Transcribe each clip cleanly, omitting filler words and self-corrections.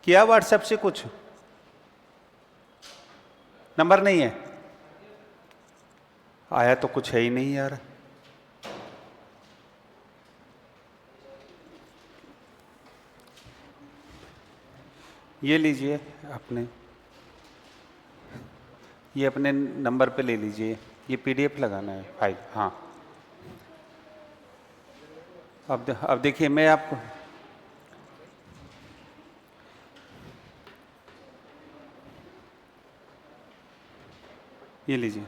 किया व्हाट्सएप से कुछ नंबर नहीं है आया तो कुछ है ही नहीं यार। ये लीजिए अपने, ये अपने नंबर पे ले लीजिए। ये पीडीएफ लगाना है फाइल। हाँ अब देखिए मैं आपको ये लीजिए।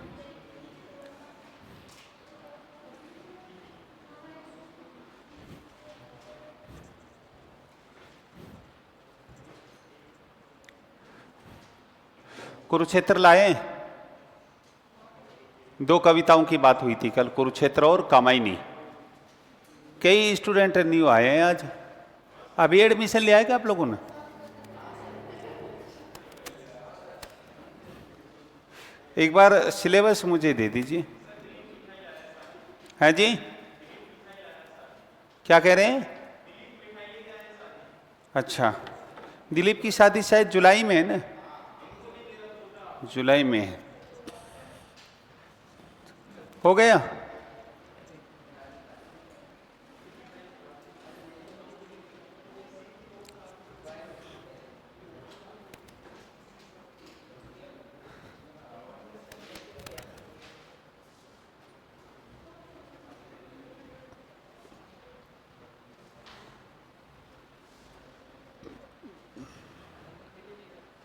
कुरुक्षेत्र लाए। दो कविताओं की बात हुई थी कल, कुरुक्षेत्र और कामायनी। कई स्टूडेंट न्यू आए हैं आज। अभी एडमिशन लिया है क्या आप लोगों ने? एक बार सिलेबस मुझे दे दीजिए। हैं जी, क्या कह रहे हैं? अच्छा, दिलीप की शादी शायद जुलाई में है ना? जुलाई में है। हो गया।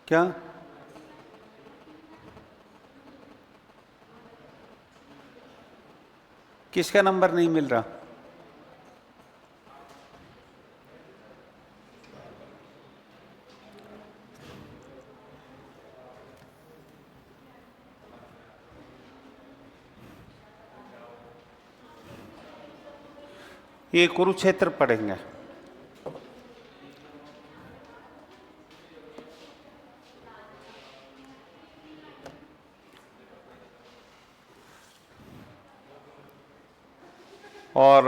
क्या किसका नंबर नहीं मिल रहा? ये कुरुक्षेत्र पढ़ेंगे। और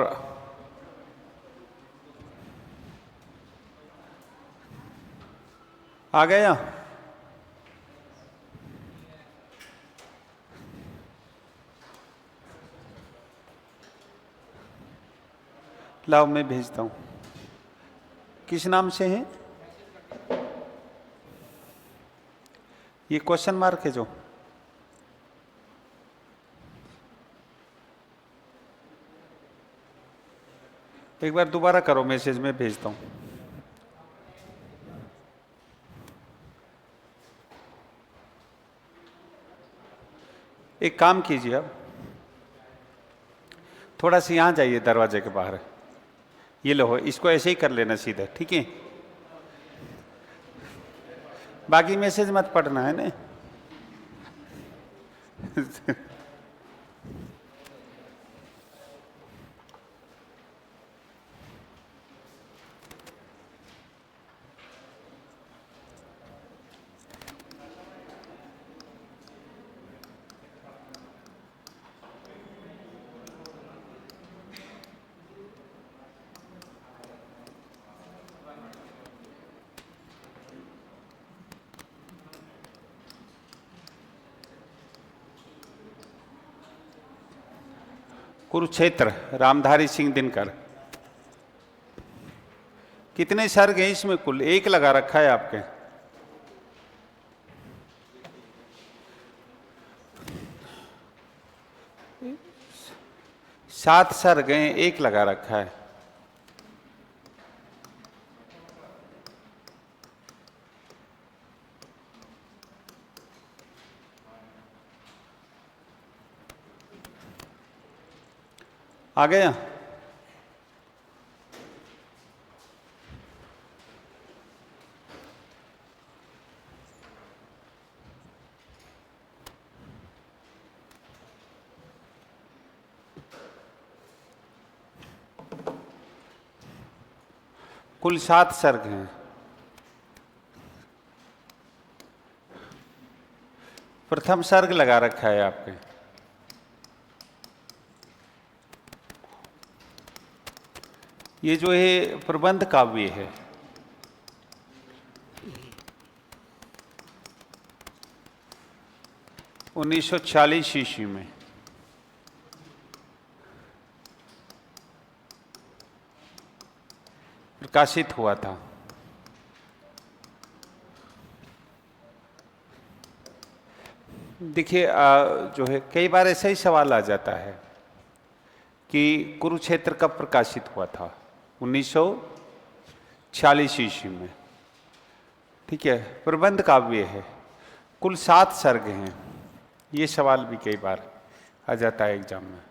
आ गया। लाओ मैं भेजता हूं। किस नाम से है ये? क्वेश्चन मार्क है जो। एक बार दोबारा करो मैसेज, में भेजता हूं। एक काम कीजिए, अब थोड़ा सा यहां जाइए दरवाजे के बाहर। ये लो, इसको ऐसे ही कर लेना सीधा, ठीक है? बाकी मैसेज मत पढ़ना है ना। कुरुक्षेत्र, रामधारी सिंह दिनकर। कितने सर्ग हैं इसमें? कुल एक लगा रखा है आपके। सात सर्ग हैं, एक लगा रखा है। आ गया। कुल 7 सर्ग हैं। प्रथम सर्ग लगा रखा है आपके। ये जो है प्रबंध काव्य है। उन्नीस सौ 40 ईस्वी में प्रकाशित हुआ था। देखिए जो है कई बार ऐसा ही सवाल आ जाता है कि कुरुक्षेत्र कब प्रकाशित हुआ था। 1946 ईस्वी में। ठीक है, प्रबंध काव्य है, कुल 7 सर्ग हैं। ये सवाल भी कई बार आ जाता है एग्जाम में।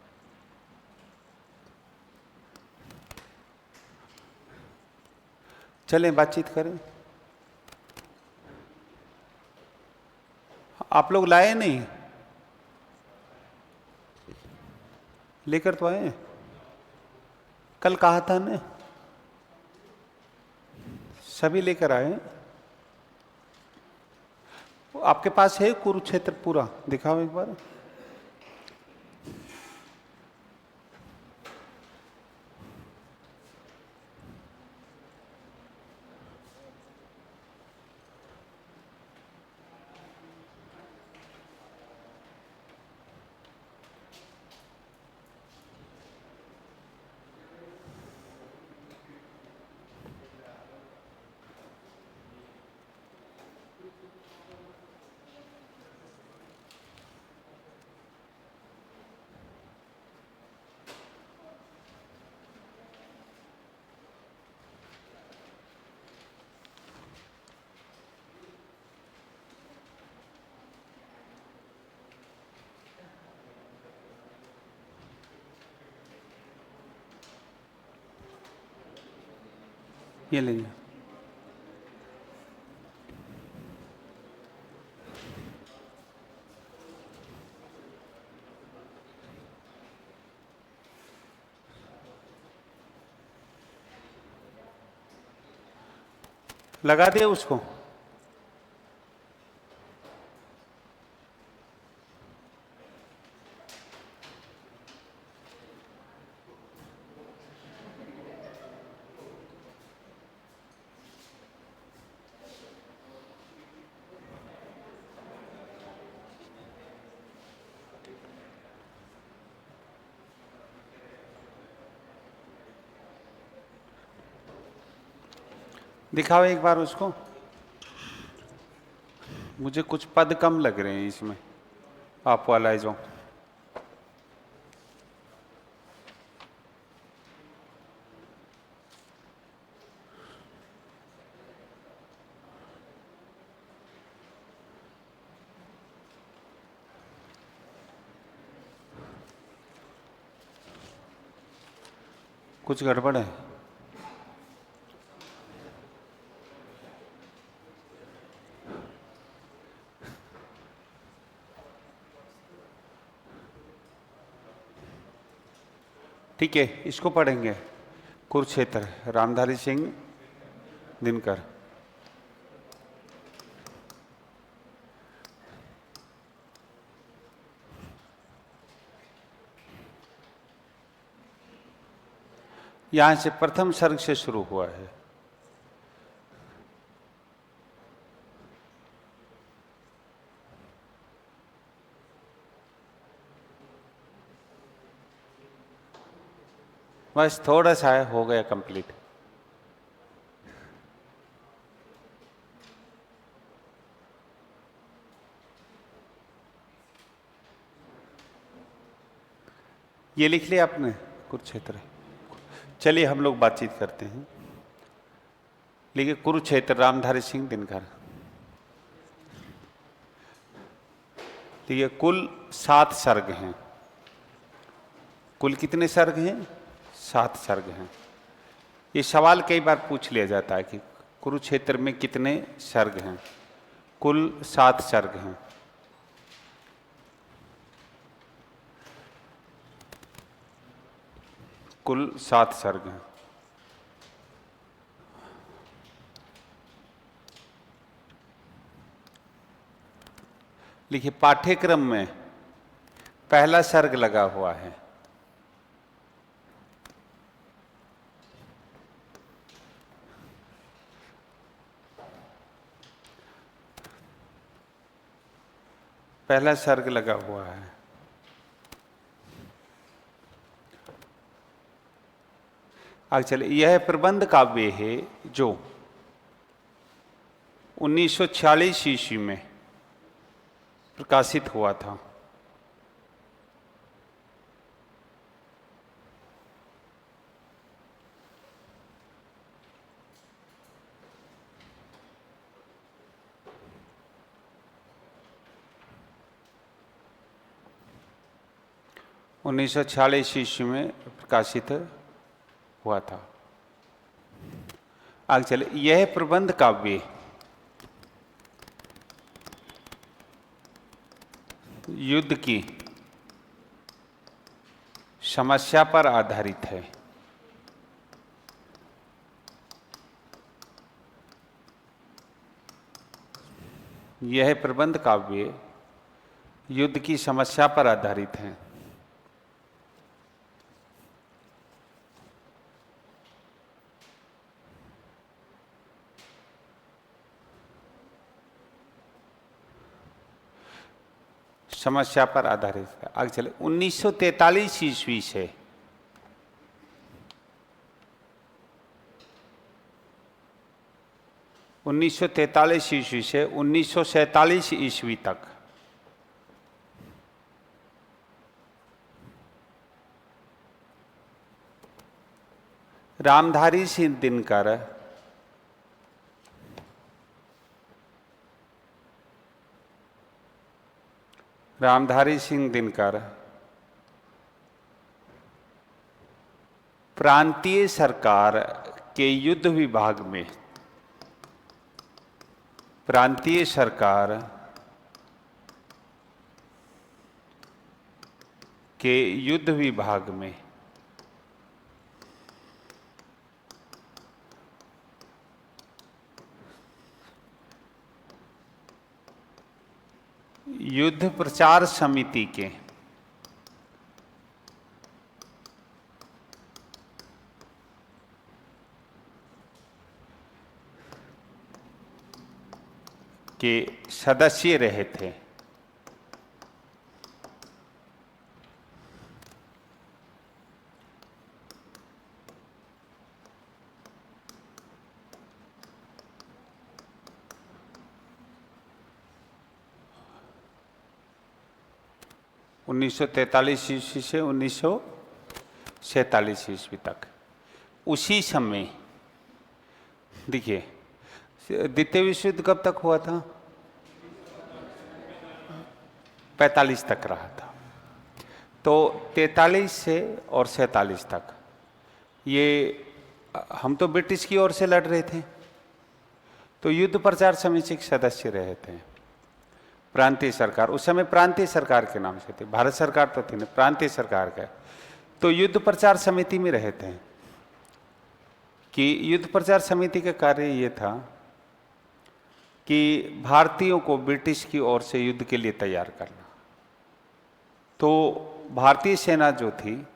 चलें बातचीत करें। आप लोग लाए नहीं? लेकर तो आए, कल कहा था ने, सभी लेकर आए। आपके पास है कुरुक्षेत्र पूरा? दिखाओ एक बार। ये लीजिए। लगा दे उसको। दिखाओ एक बार उसको। मुझे कुछ पद कम लग रहे हैं इसमें, आप वाला है जो। कुछ गड़बड़ है। ठीक है, इसको पढ़ेंगे। कुरुक्षेत्र, रामधारी सिंह दिनकर। यहां से प्रथम सर्ग से शुरू हुआ है। बस थोड़ा सा है, हो गया कंप्लीट। ये लिख लिया आपने कुरुक्षेत्र। चलिए हम लोग बातचीत करते हैं। लिखिए कुरुक्षेत्र, रामधारी सिंह दिनकर। देखिए कुल 7 सर्ग हैं। कुल कितने सर्ग हैं? 7 सर्ग हैं। ये सवाल कई बार पूछ लिया जाता है कि कुरुक्षेत्र में कितने सर्ग हैं। कुल 7 सर्ग हैं। कुल 7 सर्ग हैं। लिखिए पाठ्यक्रम में पहला सर्ग लगा हुआ है। पहला सर्ग लगा हुआ है। आगे चले। यह प्रबंध काव्य है जो 1946 ईस्वी में प्रकाशित हुआ था। उन्नीस सौ 46 ईस्वी में प्रकाशित हुआ था। आगे चले। यह प्रबंध काव्य युद्ध की समस्या पर आधारित है। यह प्रबंध काव्य युद्ध की समस्या पर आधारित है। समस्या पर आधारित है। आगे चले। 1943 ईस्वी से 1943 ईस्वी से 1947 ईस्वी तक रामधारी सिंह दिनकर प्रांतीय सरकार के युद्ध विभाग में युद्ध प्रचार समिति के सदस्य रहे थे। उन्नीस सौ 43 ईस्वी से 1947 ईस्वी तक। उसी समय देखिए, द्वितीय विश्व युद्ध कब तक हुआ था? 45 तक रहा था। तो 43 से और 47 तक ये हम तो ब्रिटिश की ओर से लड़ रहे थे, तो युद्ध प्रचार समिति के सदस्य रहे थे प्रांतीय सरकार। उस समय प्रांतीय सरकार के नाम से थे, भारत सरकार तो थी ना, प्रांतीय सरकार का। तो युद्ध प्रचार समिति में रहे थे कि युद्ध प्रचार समिति का कार्य ये था कि भारतीयों को ब्रिटिश की ओर से युद्ध के लिए तैयार करना। तो भारतीय सेना जो थी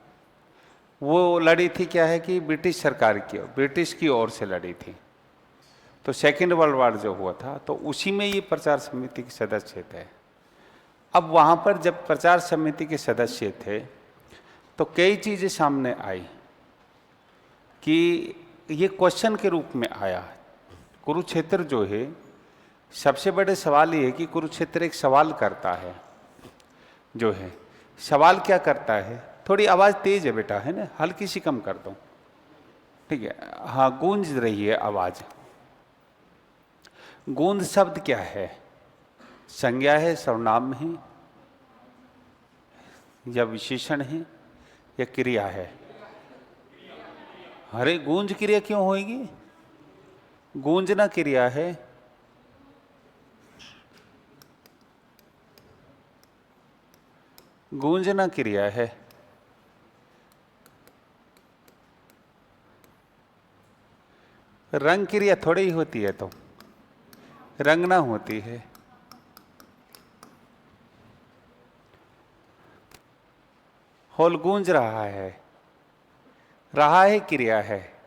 वो लड़ी थी, क्या है कि ब्रिटिश की ओर से लड़ी थी। तो सेकेंड वर्ल्ड वॉर जो हुआ था तो उसी में ये प्रचार समिति के सदस्य थे। अब वहाँ पर जब प्रचार समिति के सदस्य थे तो कई चीज़ें सामने आई कि ये क्वेश्चन के रूप में आया। कुरुक्षेत्र जो है, सबसे बड़े सवाल ये है कि कुरुक्षेत्र एक सवाल करता है, जो है सवाल क्या करता है। थोड़ी आवाज़ तेज है बेटा, है ना, हल्की सी कम कर दो, ठीक है। हाँ, गूंज रही है आवाज़। गूंज शब्द क्या है? संज्ञा है, सर्वनाम है, या विशेषण है, या क्रिया है? अरे गूंज क्रिया क्यों होगी? गूंजना क्रिया है। गूंजना क्रिया है। रंग क्रिया थोड़ी ही होती है, तो रंगना होती है। होल गूंज रहा है क्रिया है,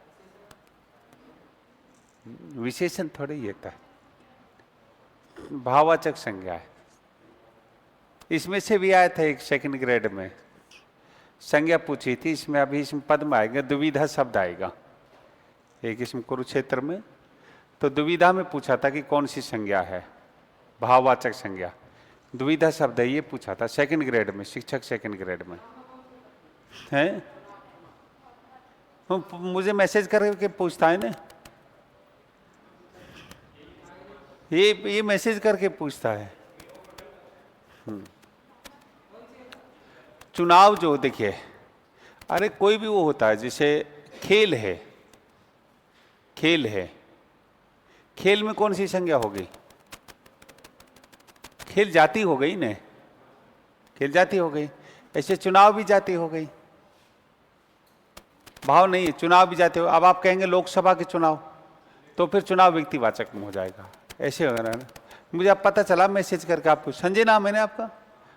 विशेषण थोड़ी ही था, भाववाचक संज्ञा है। इसमें से भी आया था एक सेकंड ग्रेड में, संज्ञा पूछी थी। इसमें अभी इसमें पद में आएगा, द्विविधा शब्द आएगा एक इसमें कुरुक्षेत्र में। तो द्विविधा में पूछा था कि कौन सी संज्ञा है, भाववाचक संज्ञा, द्विविधा शब्द है, ये पूछा था सेकंड ग्रेड में, शिक्षक सेकंड ग्रेड में है। मुझे मैसेज करके पूछता है ना, ये मैसेज करके पूछता है। चुनाव जो देखिए, अरे कोई भी वो होता है, जैसे खेल है, खेल है, खेल में कौन सी संज्ञा हो गई, खेल जाति हो गई ना, खेल जाति हो गई। ऐसे चुनाव भी जाति हो गई, भाव नहीं है, चुनाव भी जाति हो। अब आप कहेंगे लोकसभा के चुनाव, तो फिर चुनाव व्यक्तिवाचक में हो जाएगा, ऐसे होगा ना। मुझे अब पता चला मैसेज करके, आपको संजय नाम है ना आपका,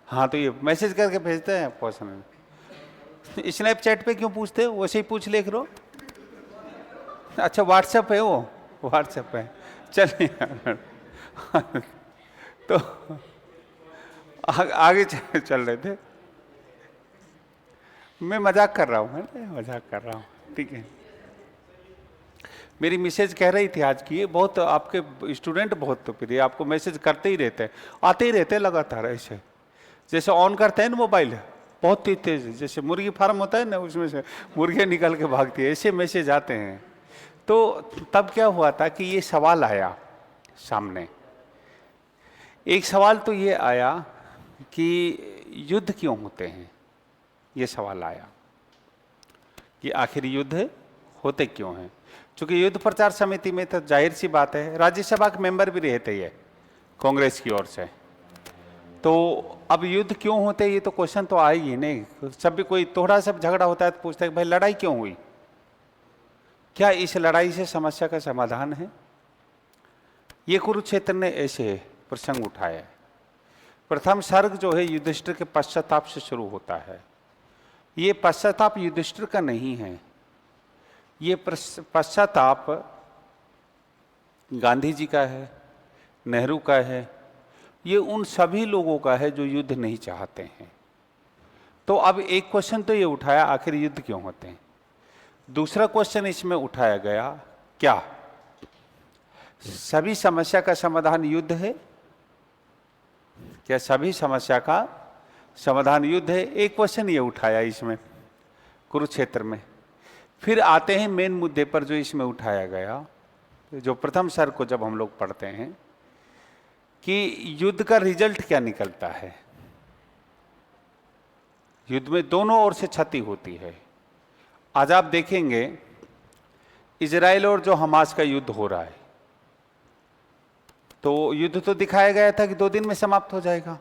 हाँ, तो ये मैसेज करके भेजते हैं क्वेश्चन। स्नैपचैट पे क्यों पूछते हो, वैसे ही पूछ ले करो। अच्छा व्हाट्सएप है, वो व्हाट्सएप है, चलिए। तो आगे चल रहे थे, मैं मजाक कर रहा हूँ, मजाक कर रहा हूँ, ठीक है। मेरी मिसेज कह रही थी आज की, बहुत आपके स्टूडेंट बहुत तो प्रिय, आपको मैसेज करते ही रहते हैं, आते ही रहते हैं लगातार, ऐसे जैसे ऑन करते हैं ना मोबाइल, बहुत तेज तेज, जैसे मुर्गी फार्म होता है ना, उसमें से मुर्गियाँ निकल के भागती है, ऐसे मैसेज आते हैं। तो तब क्या हुआ था कि ये सवाल आया सामने, एक सवाल तो ये आया कि युद्ध क्यों होते हैं, ये सवाल आया कि आखिर युद्ध होते क्यों हैं। चूंकि युद्ध प्रचार समिति में तो जाहिर सी बात है, राज्यसभा के मेंबर भी रहते हैं कांग्रेस की ओर से, तो अब युद्ध क्यों होते हैं, ये तो क्वेश्चन तो आए ही नहीं। सब भी कोई थोड़ा सा झगड़ा होता है तो पूछता है कि भाई लड़ाई क्यों हुई, क्या इस लड़ाई से समस्या का समाधान है। ये कुरुक्षेत्र ने ऐसे प्रसंग उठाया है। प्रथम सर्ग जो है युधिष्ठिर के पश्चाताप से शुरू होता है। ये पश्चाताप युधिष्ठिर का नहीं है, ये पश्चाताप गांधी जी का है, नेहरू का है, ये उन सभी लोगों का है जो युद्ध नहीं चाहते हैं। तो अब एक क्वेश्चन तो ये उठाया, आखिर युद्ध क्यों होते हैं। दूसरा क्वेश्चन इसमें उठाया गया, क्या सभी समस्या का समाधान युद्ध है, क्या सभी समस्या का समाधान युद्ध है। एक क्वेश्चन ये उठाया इसमें कुरुक्षेत्र में। फिर आते हैं मेन मुद्दे पर जो इसमें उठाया गया, जो प्रथम सर्ग को जब हम लोग पढ़ते हैं कि युद्ध का रिजल्ट क्या निकलता है। युद्ध में दोनों ओर से क्षति होती है। आज आप देखेंगे इजराइल और जो हमास का युद्ध हो रहा है, तो युद्ध तो दिखाया गया था कि 2 दिन में समाप्त हो जाएगा,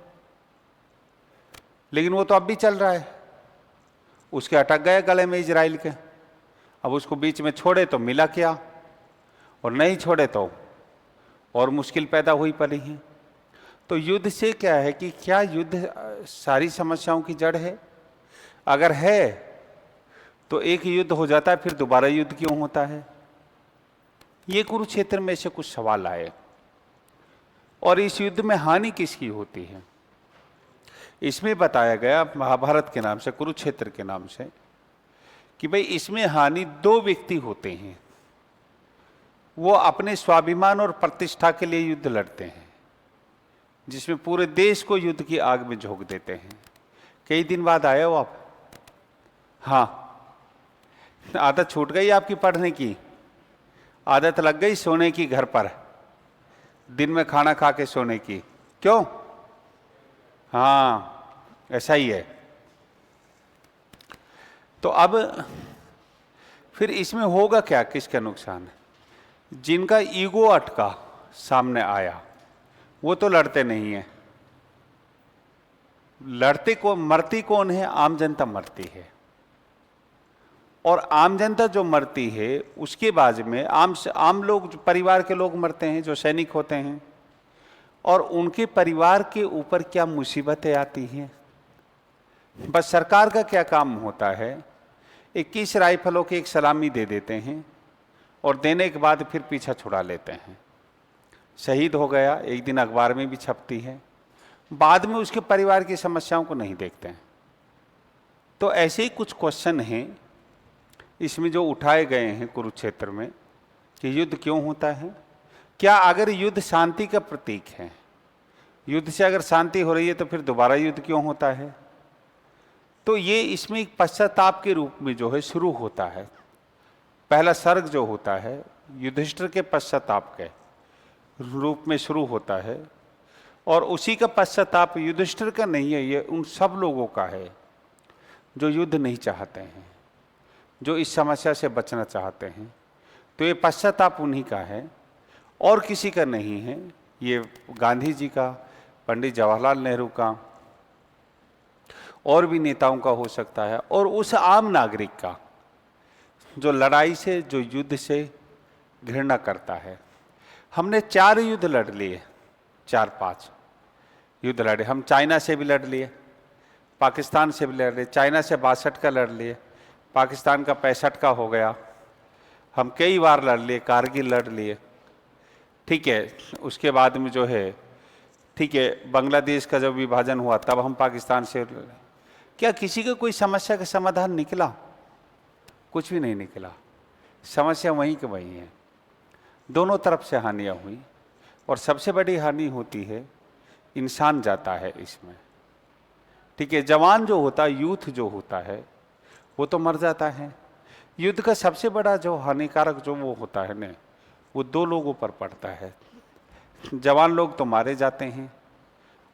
लेकिन वो तो अब भी चल रहा है। उसके अटक गए गले में इजराइल के, अब उसको बीच में छोड़े तो मिला क्या, और नहीं छोड़े तो और मुश्किल पैदा हुई पड़ी है। तो युद्ध से क्या है कि क्या युद्ध सारी समस्याओं की जड़ है। अगर है तो एक युद्ध हो जाता है, फिर दोबारा युद्ध क्यों होता है। ये कुरुक्षेत्र में से कुछ सवाल आए, और इस युद्ध में हानि किसकी होती है। इसमें बताया गया महाभारत के नाम से, कुरुक्षेत्र के नाम से, कि भाई इसमें हानि 2 व्यक्ति होते हैं। वो अपने स्वाभिमान और प्रतिष्ठा के लिए युद्ध लड़ते हैं, जिसमें पूरे देश को युद्ध की आग में झोंक देते हैं। कई दिन बाद आए हो आप, हाँ, आदत छूट गई आपकी पढ़ने की, आदत लग गई सोने की घर पर, दिन में खाना खा के सोने की। क्यों? हाँ, ऐसा ही है। तो अब फिर इसमें होगा क्या, किसका नुकसान है। जिनका ईगो अटका सामने आया, वो तो लड़ते नहीं है। लड़ते को मरती कौन है, आम जनता मरती है। और आम जनता जो मरती है उसके बाद में आम लोग, जो परिवार के लोग मरते हैं, जो सैनिक होते हैं, और उनके परिवार के ऊपर क्या मुसीबतें आती हैं। बस सरकार का क्या काम होता है, 21 राइफलों की एक सलामी दे देते हैं, और देने के बाद फिर पीछा छुड़ा लेते हैं। शहीद हो गया, एक दिन अखबार में भी छपती है, बाद में उसके परिवार की समस्याओं को नहीं देखते हैं। तो ऐसे ही कुछ क्वेश्चन हैं इसमें जो उठाए गए हैं कुरुक्षेत्र में, कि युद्ध क्यों होता है, क्या अगर युद्ध शांति का प्रतीक है, युद्ध से अगर शांति हो रही है तो फिर दोबारा युद्ध क्यों होता है। तो ये इसमें एक पश्चाताप के रूप में जो है शुरू होता है। पहला सर्ग जो होता है युधिष्ठिर के पश्चाताप के रूप में शुरू होता है, और उसी का पश्चाताप युधिष्ठिर का नहीं है, ये उन सब लोगों का है जो युद्ध नहीं चाहते हैं, जो इस समस्या से बचना चाहते हैं। तो ये पश्चाताप उन्हीं का है और किसी का नहीं है। ये गांधी जी का, पंडित जवाहरलाल नेहरू का, और भी नेताओं का हो सकता है, और उस आम नागरिक का जो लड़ाई से, जो युद्ध से घृणा करता है। हमने 4 युद्ध लड़ लिए, 4-5 युद्ध लड़े हम। चाइना से भी लड़ लिए, पाकिस्तान से भी लड़ लिए। चाइना से 62 का लड़ लिए, पाकिस्तान का 65 का हो गया। हम कई बार लड़ लिए, कारगिल लड़ लिए, ठीक है। उसके बाद में जो है, ठीक है, बांग्लादेश का जब विभाजन हुआ तब हम पाकिस्तान से। क्या किसी का कोई समस्या का समाधान निकला? कुछ भी नहीं निकला। समस्या वहीं के वहीं है, दोनों तरफ से हानियां हुई। और सबसे बड़ी हानि होती है, इंसान जाता है इसमें, ठीक है। जवान जो होता है, यूथ जो होता है, वो तो मर जाता है। युद्ध का सबसे बड़ा जो हानिकारक जो वो होता है ना, वो 2 लोगों पर पड़ता है। जवान लोग तो मारे जाते हैं,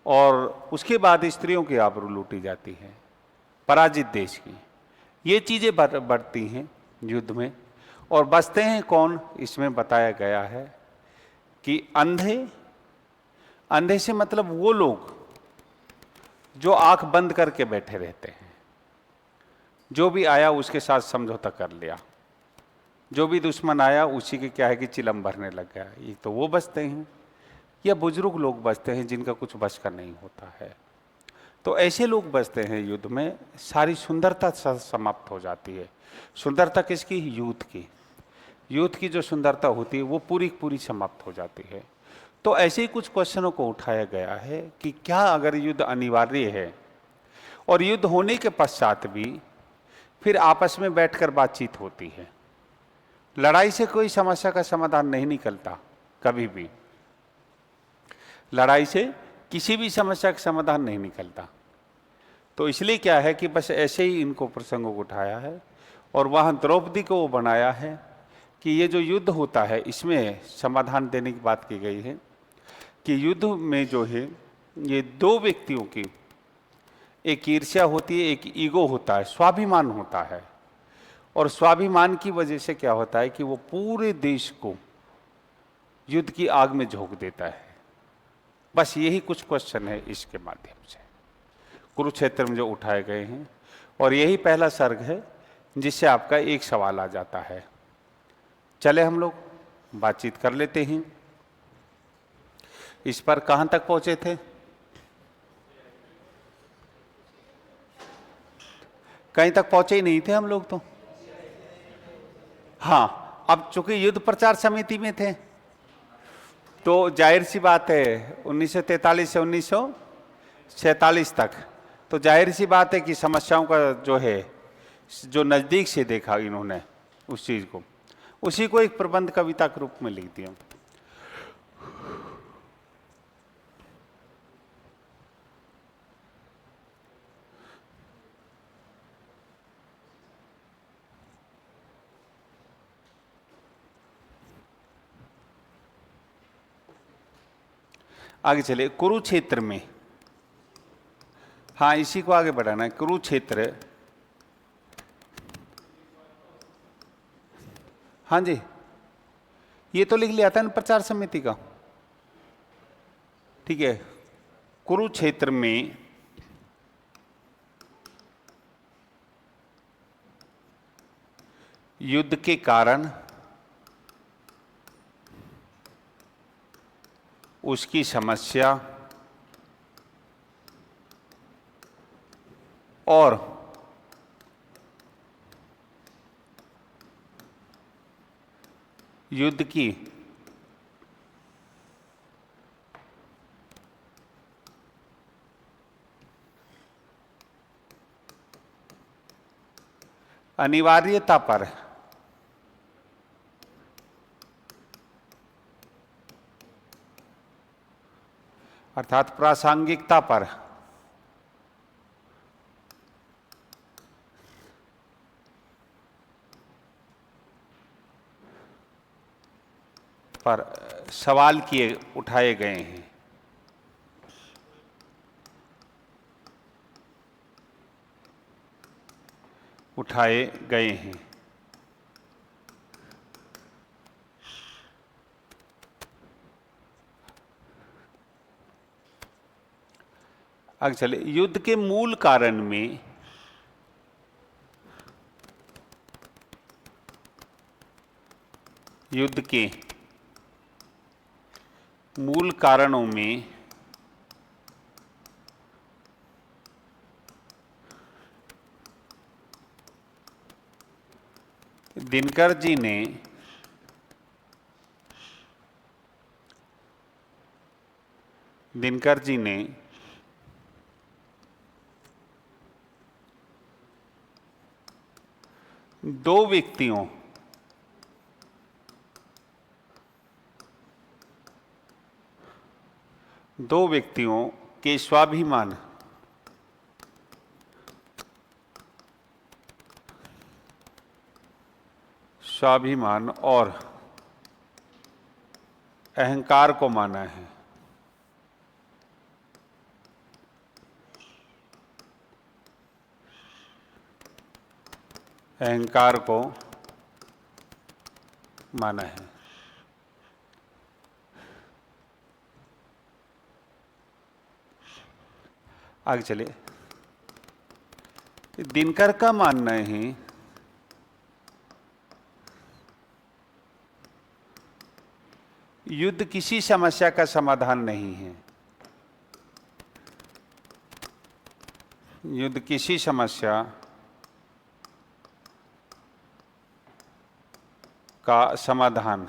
और उसके बाद स्त्रियों की आबरू लूटी जाती है, पराजित देश की। ये चीज़ें बढ़ती हैं युद्ध में। और बचते हैं कौन, इसमें बताया गया है कि अंधे। अंधे से मतलब वो लोग जो आंख बंद करके बैठे रहते हैं, जो भी आया उसके साथ समझौता कर लिया, जो भी दुश्मन आया उसी के क्या है कि चिलम भरने लग गया। ये तो वो बचते हैं, या बुजुर्ग लोग बचते हैं जिनका कुछ बच का नहीं होता है। तो ऐसे लोग बचते हैं युद्ध में। सारी सुंदरता समाप्त हो जाती है। सुंदरता किसकी? यूथ की। यूथ की जो सुंदरता होती है वो पूरी पूरी समाप्त हो जाती है। तो ऐसे ही कुछ क्वेश्चनों को उठाया गया है कि क्या अगर युद्ध अनिवार्य है, और युद्ध होने के पश्चात भी फिर आपस में बैठकर बातचीत होती है। लड़ाई से कोई समस्या का समाधान नहीं निकलता कभी भी। लड़ाई से किसी भी समस्या का समाधान नहीं निकलता। तो इसलिए क्या है कि बस ऐसे ही इनको प्रसंगों को उठाया है, और वहाँ द्रौपदी को वो बनाया है कि ये जो युद्ध होता है इसमें समाधान देने की बात की गई है कि युद्ध में जो है ये 2 व्यक्तियों की एक ईर्ष्या होती है, एक ईगो होता है, स्वाभिमान होता है। और स्वाभिमान की वजह से क्या होता है कि वो पूरे देश को युद्ध की आग में झोंक देता है। बस यही कुछ क्वेश्चन है इसके माध्यम से कुरुक्षेत्र में जो उठाए गए हैं, और यही पहला सर्ग है जिससे आपका एक सवाल आ जाता है। चले हम लोग बातचीत कर लेते हैं। इस पर कहां तक पहुंचे थे? कहीं तक पहुंचे ही नहीं थे हम लोग तो। हाँ, अब चूंकि युद्ध प्रचार समिति में थे तो जाहिर सी बात है 1943 से 1947 तक, तो जाहिर सी बात है कि समस्याओं का जो है, जो नज़दीक से देखा इन्होंने उस चीज़ को, उसी को एक प्रबंध कविता के रूप में लिख दिया। आगे चले कुरुक्षेत्र में। हाँ, इसी को आगे बढ़ाना है। कुरुक्षेत्र, हाँ जी, ये तो लिख लिया था ना प्रचार समिति का, ठीक है। कुरुक्षेत्र में युद्ध के कारण उसकी समस्या और युद्ध की अनिवार्यता पर, अर्थात प्रासंगिकता पर, सवाल उठाए गए हैं। उठाए गए हैं। आगे चले, युद्ध के मूल कारण में युद्ध के मूल कारणों में दिनकर जी ने दो व्यक्तियों के स्वाभिमान और अहंकार को माना है। अहंकार को माना है। आगे चले, दिनकर का मानना है युद्ध किसी समस्या का समाधान नहीं है। युद्ध किसी समस्या का समाधान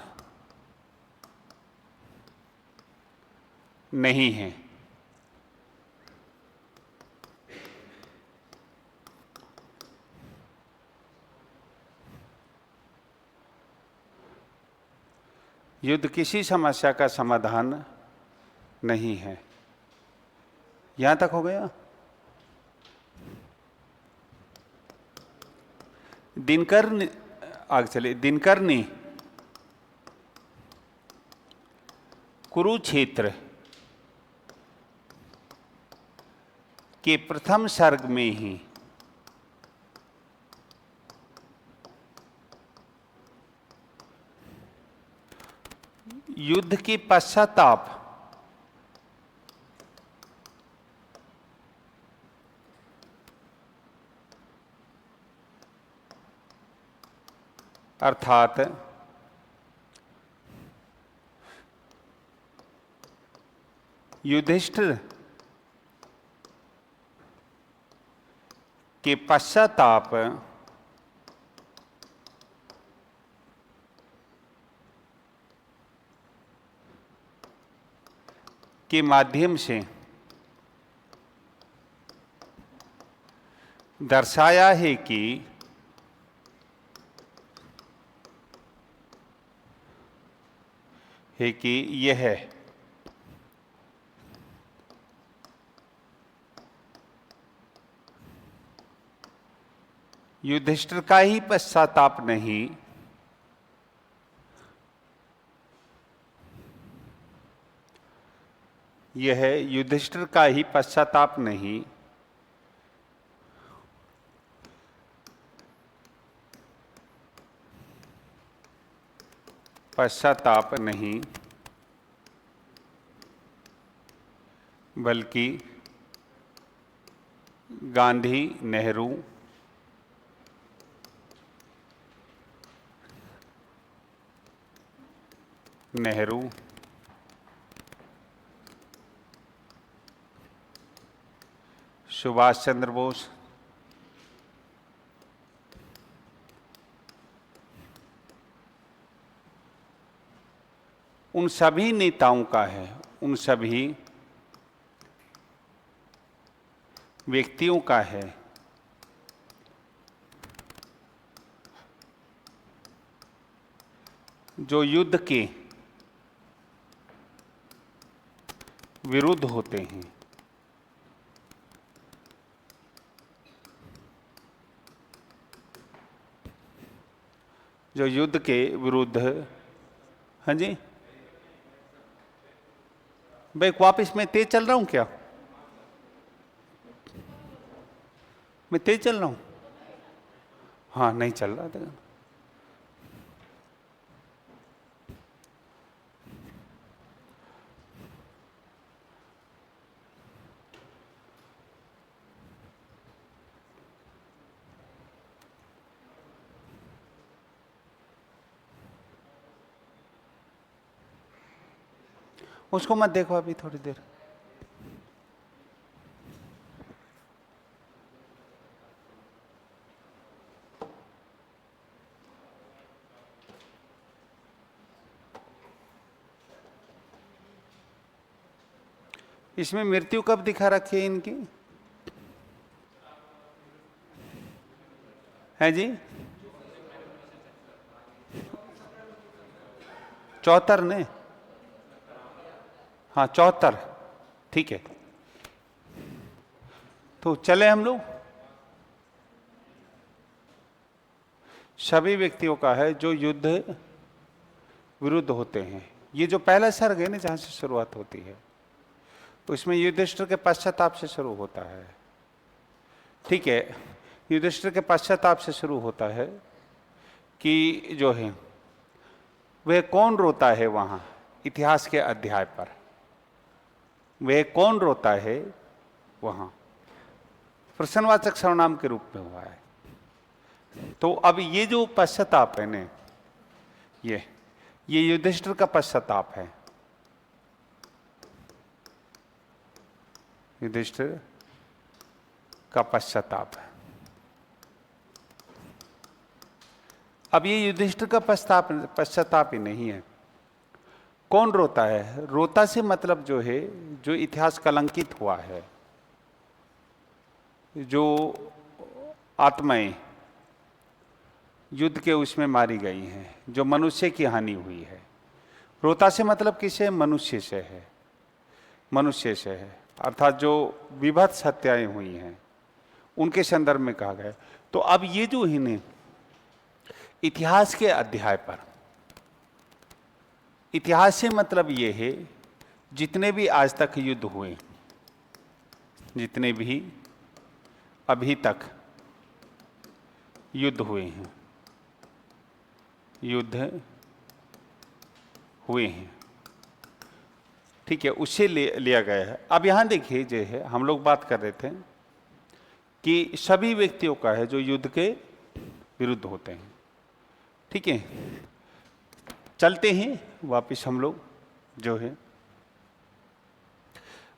नहीं है। युद्ध किसी समस्या का समाधान नहीं है। यहां तक हो गया। आगे चले, दिनकर ने कुरुक्षेत्र के प्रथम सर्ग में ही युद्ध के पश्चाताप अर्थात युधिष्ठिर के पश्चाताप के माध्यम से दर्शाया है कि यह युधिष्ठिर का ही पश्चाताप नहीं, यह युधिष्ठिर का ही पश्चाताप नहीं, बल्कि गांधी, नेहरू सुभाष चंद्र बोस, उन सभी नेताओं का है, उन सभी व्यक्तियों का है जो युद्ध के विरुद्ध होते हैं, जो युद्ध के विरुद्ध, हाँ जी भाई, वापिस मैं तेज चल रहा हूं क्या? मैं तेज चल रहा हूं? हाँ, नहीं चल रहा था। उसको मत देखो अभी, थोड़ी देर। इसमें मृत्यु कब दिखा रखी है इनकी? है जी 74 ने, हाँ 74, ठीक है। तो चले हम लोग। सभी व्यक्तियों का है जो युद्ध विरुद्ध होते हैं। ये जो पहला सर्ग है ना, जहां से शुरुआत होती है, तो इसमें युधिष्ठिर के पश्चाताप से शुरू होता है। ठीक है, युधिष्ठिर के पश्चाताप से शुरू होता है कि जो है वह कौन रोता है वहां इतिहास के अध्याय पर, वह कौन रोता है वहां, प्रश्नवाचक सर्वनाम के रूप में हुआ है। तो अब ये जो पश्चाताप है ना, ये युधिष्ठिर का पश्चाताप है, युधिष्ठिर का पश्चाताप है। अब ये युधिष्ठिर का पश्चाताप ही नहीं है। कौन रोता है? रोता से मतलब जो है, जो इतिहास कलंकित हुआ है, जो आत्माएं युद्ध के उसमें मारी गई हैं, जो मनुष्य की हानि हुई है। रोता से मतलब किसे? मनुष्य से है, मनुष्य से है, अर्थात जो विभत्स हत्याएं हुई हैं उनके संदर्भ में कहा गया। तो अब ये जो है ने इतिहास के अध्याय पर, इतिहास से मतलब ये है जितने भी आज तक युद्ध हुए, जितने भी अभी तक युद्ध हुए हैं, युद्ध हुए हैं, ठीक है, उससे लिया गया है। अब यहां देखिए, जो है हम लोग बात कर रहे थे कि सभी व्यक्तियों का है जो युद्ध के विरुद्ध होते हैं। ठीक है, चलते हैं वापिस हम लोग। जो है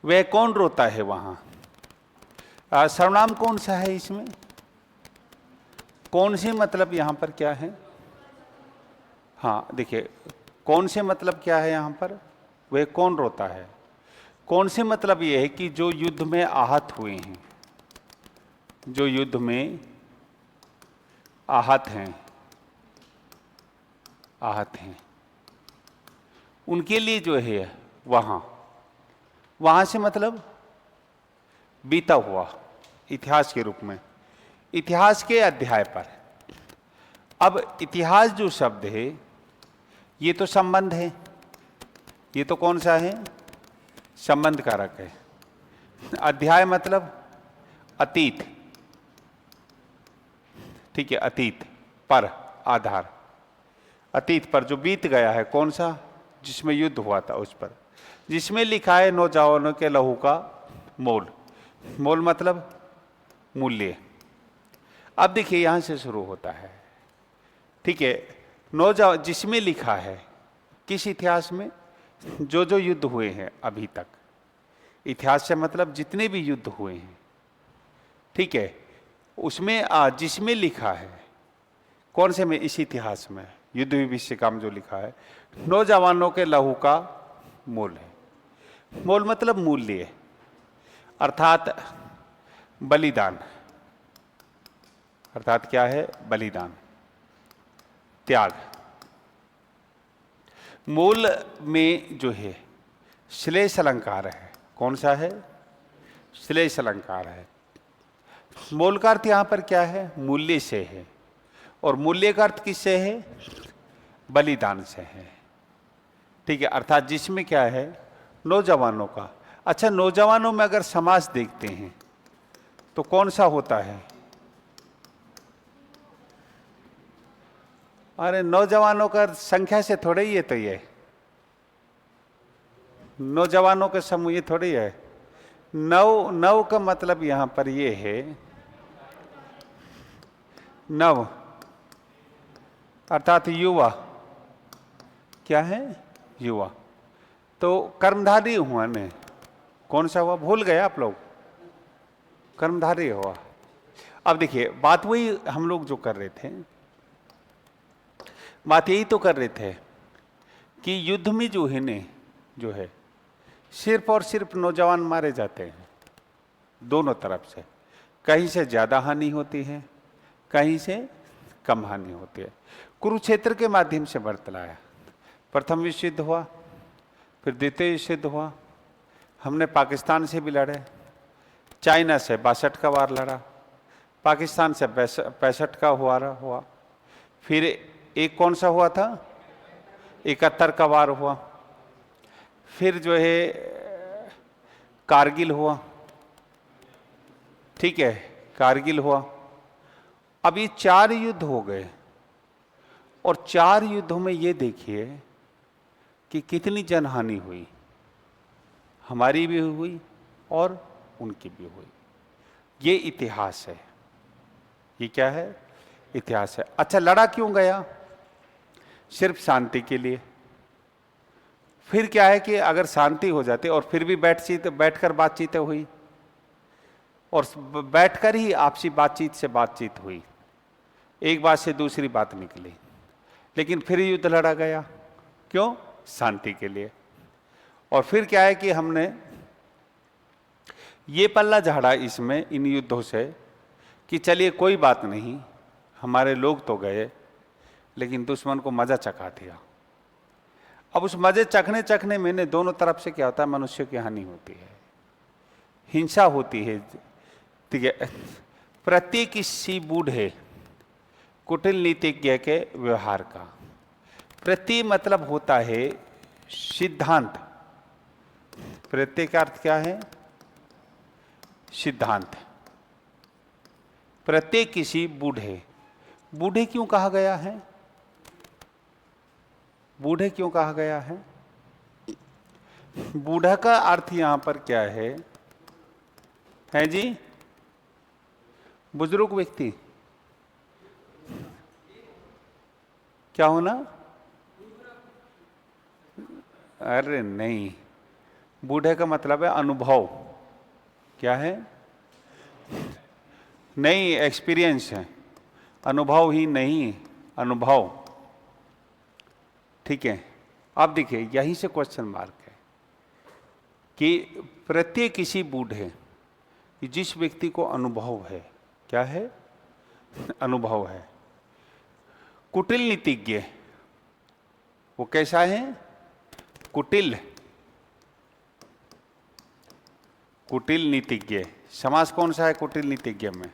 वह कौन रोता है वहां, सर्वनाम कौन सा है इसमें? कौन से मतलब यहां पर क्या है? हाँ देखिए, कौन से मतलब क्या है यहां पर? वह कौन रोता है। कौन से मतलब यह है कि जो युद्ध में आहत हुए हैं, जो युद्ध में आहत हैं, आहत हैं, उनके लिए जो है वहां, वहां से मतलब बीता हुआ इतिहास के रूप में, इतिहास के अध्याय पर। अब इतिहास जो शब्द है ये तो संबंध है, ये तो कौन सा है? संबंध कारक है। अध्याय मतलब अतीत, ठीक है, अतीत पर आधार, अतीत पर जो बीत गया है, कौन सा? जिसमें युद्ध हुआ था उस पर, जिसमें लिखा है नौजवानों के लहू का मोल। मोल मतलब मूल्य। अब देखिए यहां से शुरू होता है, ठीक है, नौजवान जिसमें लिखा है, किस इतिहास में? जो जो युद्ध हुए हैं अभी तक, इतिहास से मतलब जितने भी युद्ध हुए हैं, ठीक है, उसमें जिसमें लिखा है, कौन से में? इस इतिहास में युद्ध विभीषिका में जो लिखा है, नौजवानों के लहू का मोल है। मोल मतलब मूल्य, अर्थात बलिदान, अर्थात क्या है? बलिदान, त्याग। मूल में जो है श्लेष अलंकार है। कौन सा है? श्लेष अलंकार है। मूल का अर्थ यहां पर क्या है? मूल्य से है। और मूल्य का अर्थ किससे है? बलिदान से है। ठीक है, अर्थात जिसमें क्या है? नौजवानों का। अच्छा, नौजवानों में अगर समास देखते हैं तो कौन सा होता है? अरे नौजवानों का संख्या से थोड़े ही है, तो ये नौजवानों के समूह ये थोड़ी है। नव, नव का मतलब यहां पर ये है, नव अर्थात युवा। क्या है? युवा। तो कर्मधारी हुआ ने, कौन सा हुआ? भूल गए आप लोग? कर्मधारी हुआ। अब देखिए, बात वही हम लोग जो कर रहे थे, बात यही तो कर रहे थे कि युद्ध में जो है ने, जो है सिर्फ और सिर्फ नौजवान मारे जाते हैं, दोनों तरफ से। कहीं से ज्यादा हानि होती है, कहीं से कम हानि होती है। कुरुक्षेत्र के माध्यम से बरतलाया। प्रथम विश्व युद्ध हुआ, फिर द्वितीय विश्व युद्ध हुआ। हमने पाकिस्तान से भी लड़े, चाइना से 62 का वार लड़ा, पाकिस्तान से 65 का हुआ। फिर एक कौन सा हुआ था? 71 का वार हुआ। फिर जो है कारगिल हुआ। ठीक है, कारगिल हुआ। अब ये 4 युद्ध हो गए, और 4 युद्धों में ये देखिए कि कितनी जनहानि हुई। हमारी भी हुई और उनकी भी हुई। ये इतिहास है। ये क्या है? इतिहास है। अच्छा, लड़ा क्यों गया? सिर्फ शांति के लिए। फिर क्या है कि अगर शांति हो जाती और फिर भी बैठकर बातचीतें हुई, और बैठकर ही आपसी बातचीत से बातचीत हुई, एक बात से दूसरी बात निकली, लेकिन फिर युद्ध लड़ा गया। क्यों? शांति के लिए। और फिर क्या है कि हमने ये पल्ला झाड़ा इसमें, इन युद्धों से, कि चलिए कोई बात नहीं, हमारे लोग तो गए, लेकिन दुश्मन को मजा चखा दिया। अब उस मजे चखने चखने में दोनों तरफ से क्या होता है? मनुष्य की हानि होती है, हिंसा होती है। ठीक है, प्रत्येक इसी बूढ़े कुटिल नीतिज्ञ के व्यवहार का प्रति मतलब होता है सिद्धांत। प्रत्यय का अर्थ क्या है? सिद्धांत। प्रत्येक किसी बूढ़े, बूढ़े क्यों कहा गया है? बूढ़े क्यों कहा गया है? बूढ़ा का अर्थ यहां पर क्या है जी? बुजुर्ग व्यक्ति। क्या होना? अरे नहीं, बूढ़े का मतलब है अनुभव। क्या है? नहीं, एक्सपीरियंस है, अनुभव ही नहीं, अनुभव। ठीक है, अब देखिए यहीं से क्वेश्चन मार्क है कि प्रत्येक किसी बूढ़े कि जिस व्यक्ति को अनुभव है। क्या है? अनुभव है। कुटिल नीतिज्ञ, वो कैसा है? कुटिल, कुटिल नीतिज्ञ। समास कौन सा है कुटिल नीतिज्ञ में?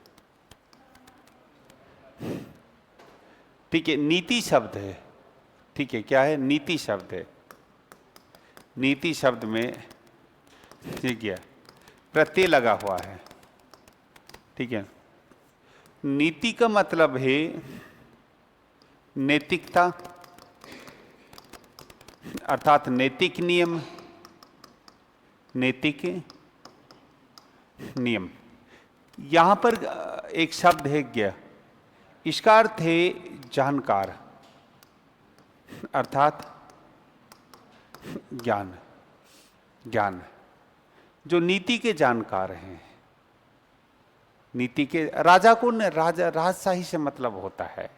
ठीक है, नीति शब्द है। ठीक है, क्या है? नीति शब्द है। नीति शब्द में ठीक है प्रत्यय लगा हुआ है। ठीक है, नीति का मतलब है नैतिकता, अर्थात नैतिक नियम, नैतिक नियम। यहां पर एक शब्द है ज्ञ, इसका अर्थ है जानकार, अर्थात ज्ञान। ज्ञान, जो नीति के जानकार हैं। नीति के राजा को राजशाही से मतलब होता है,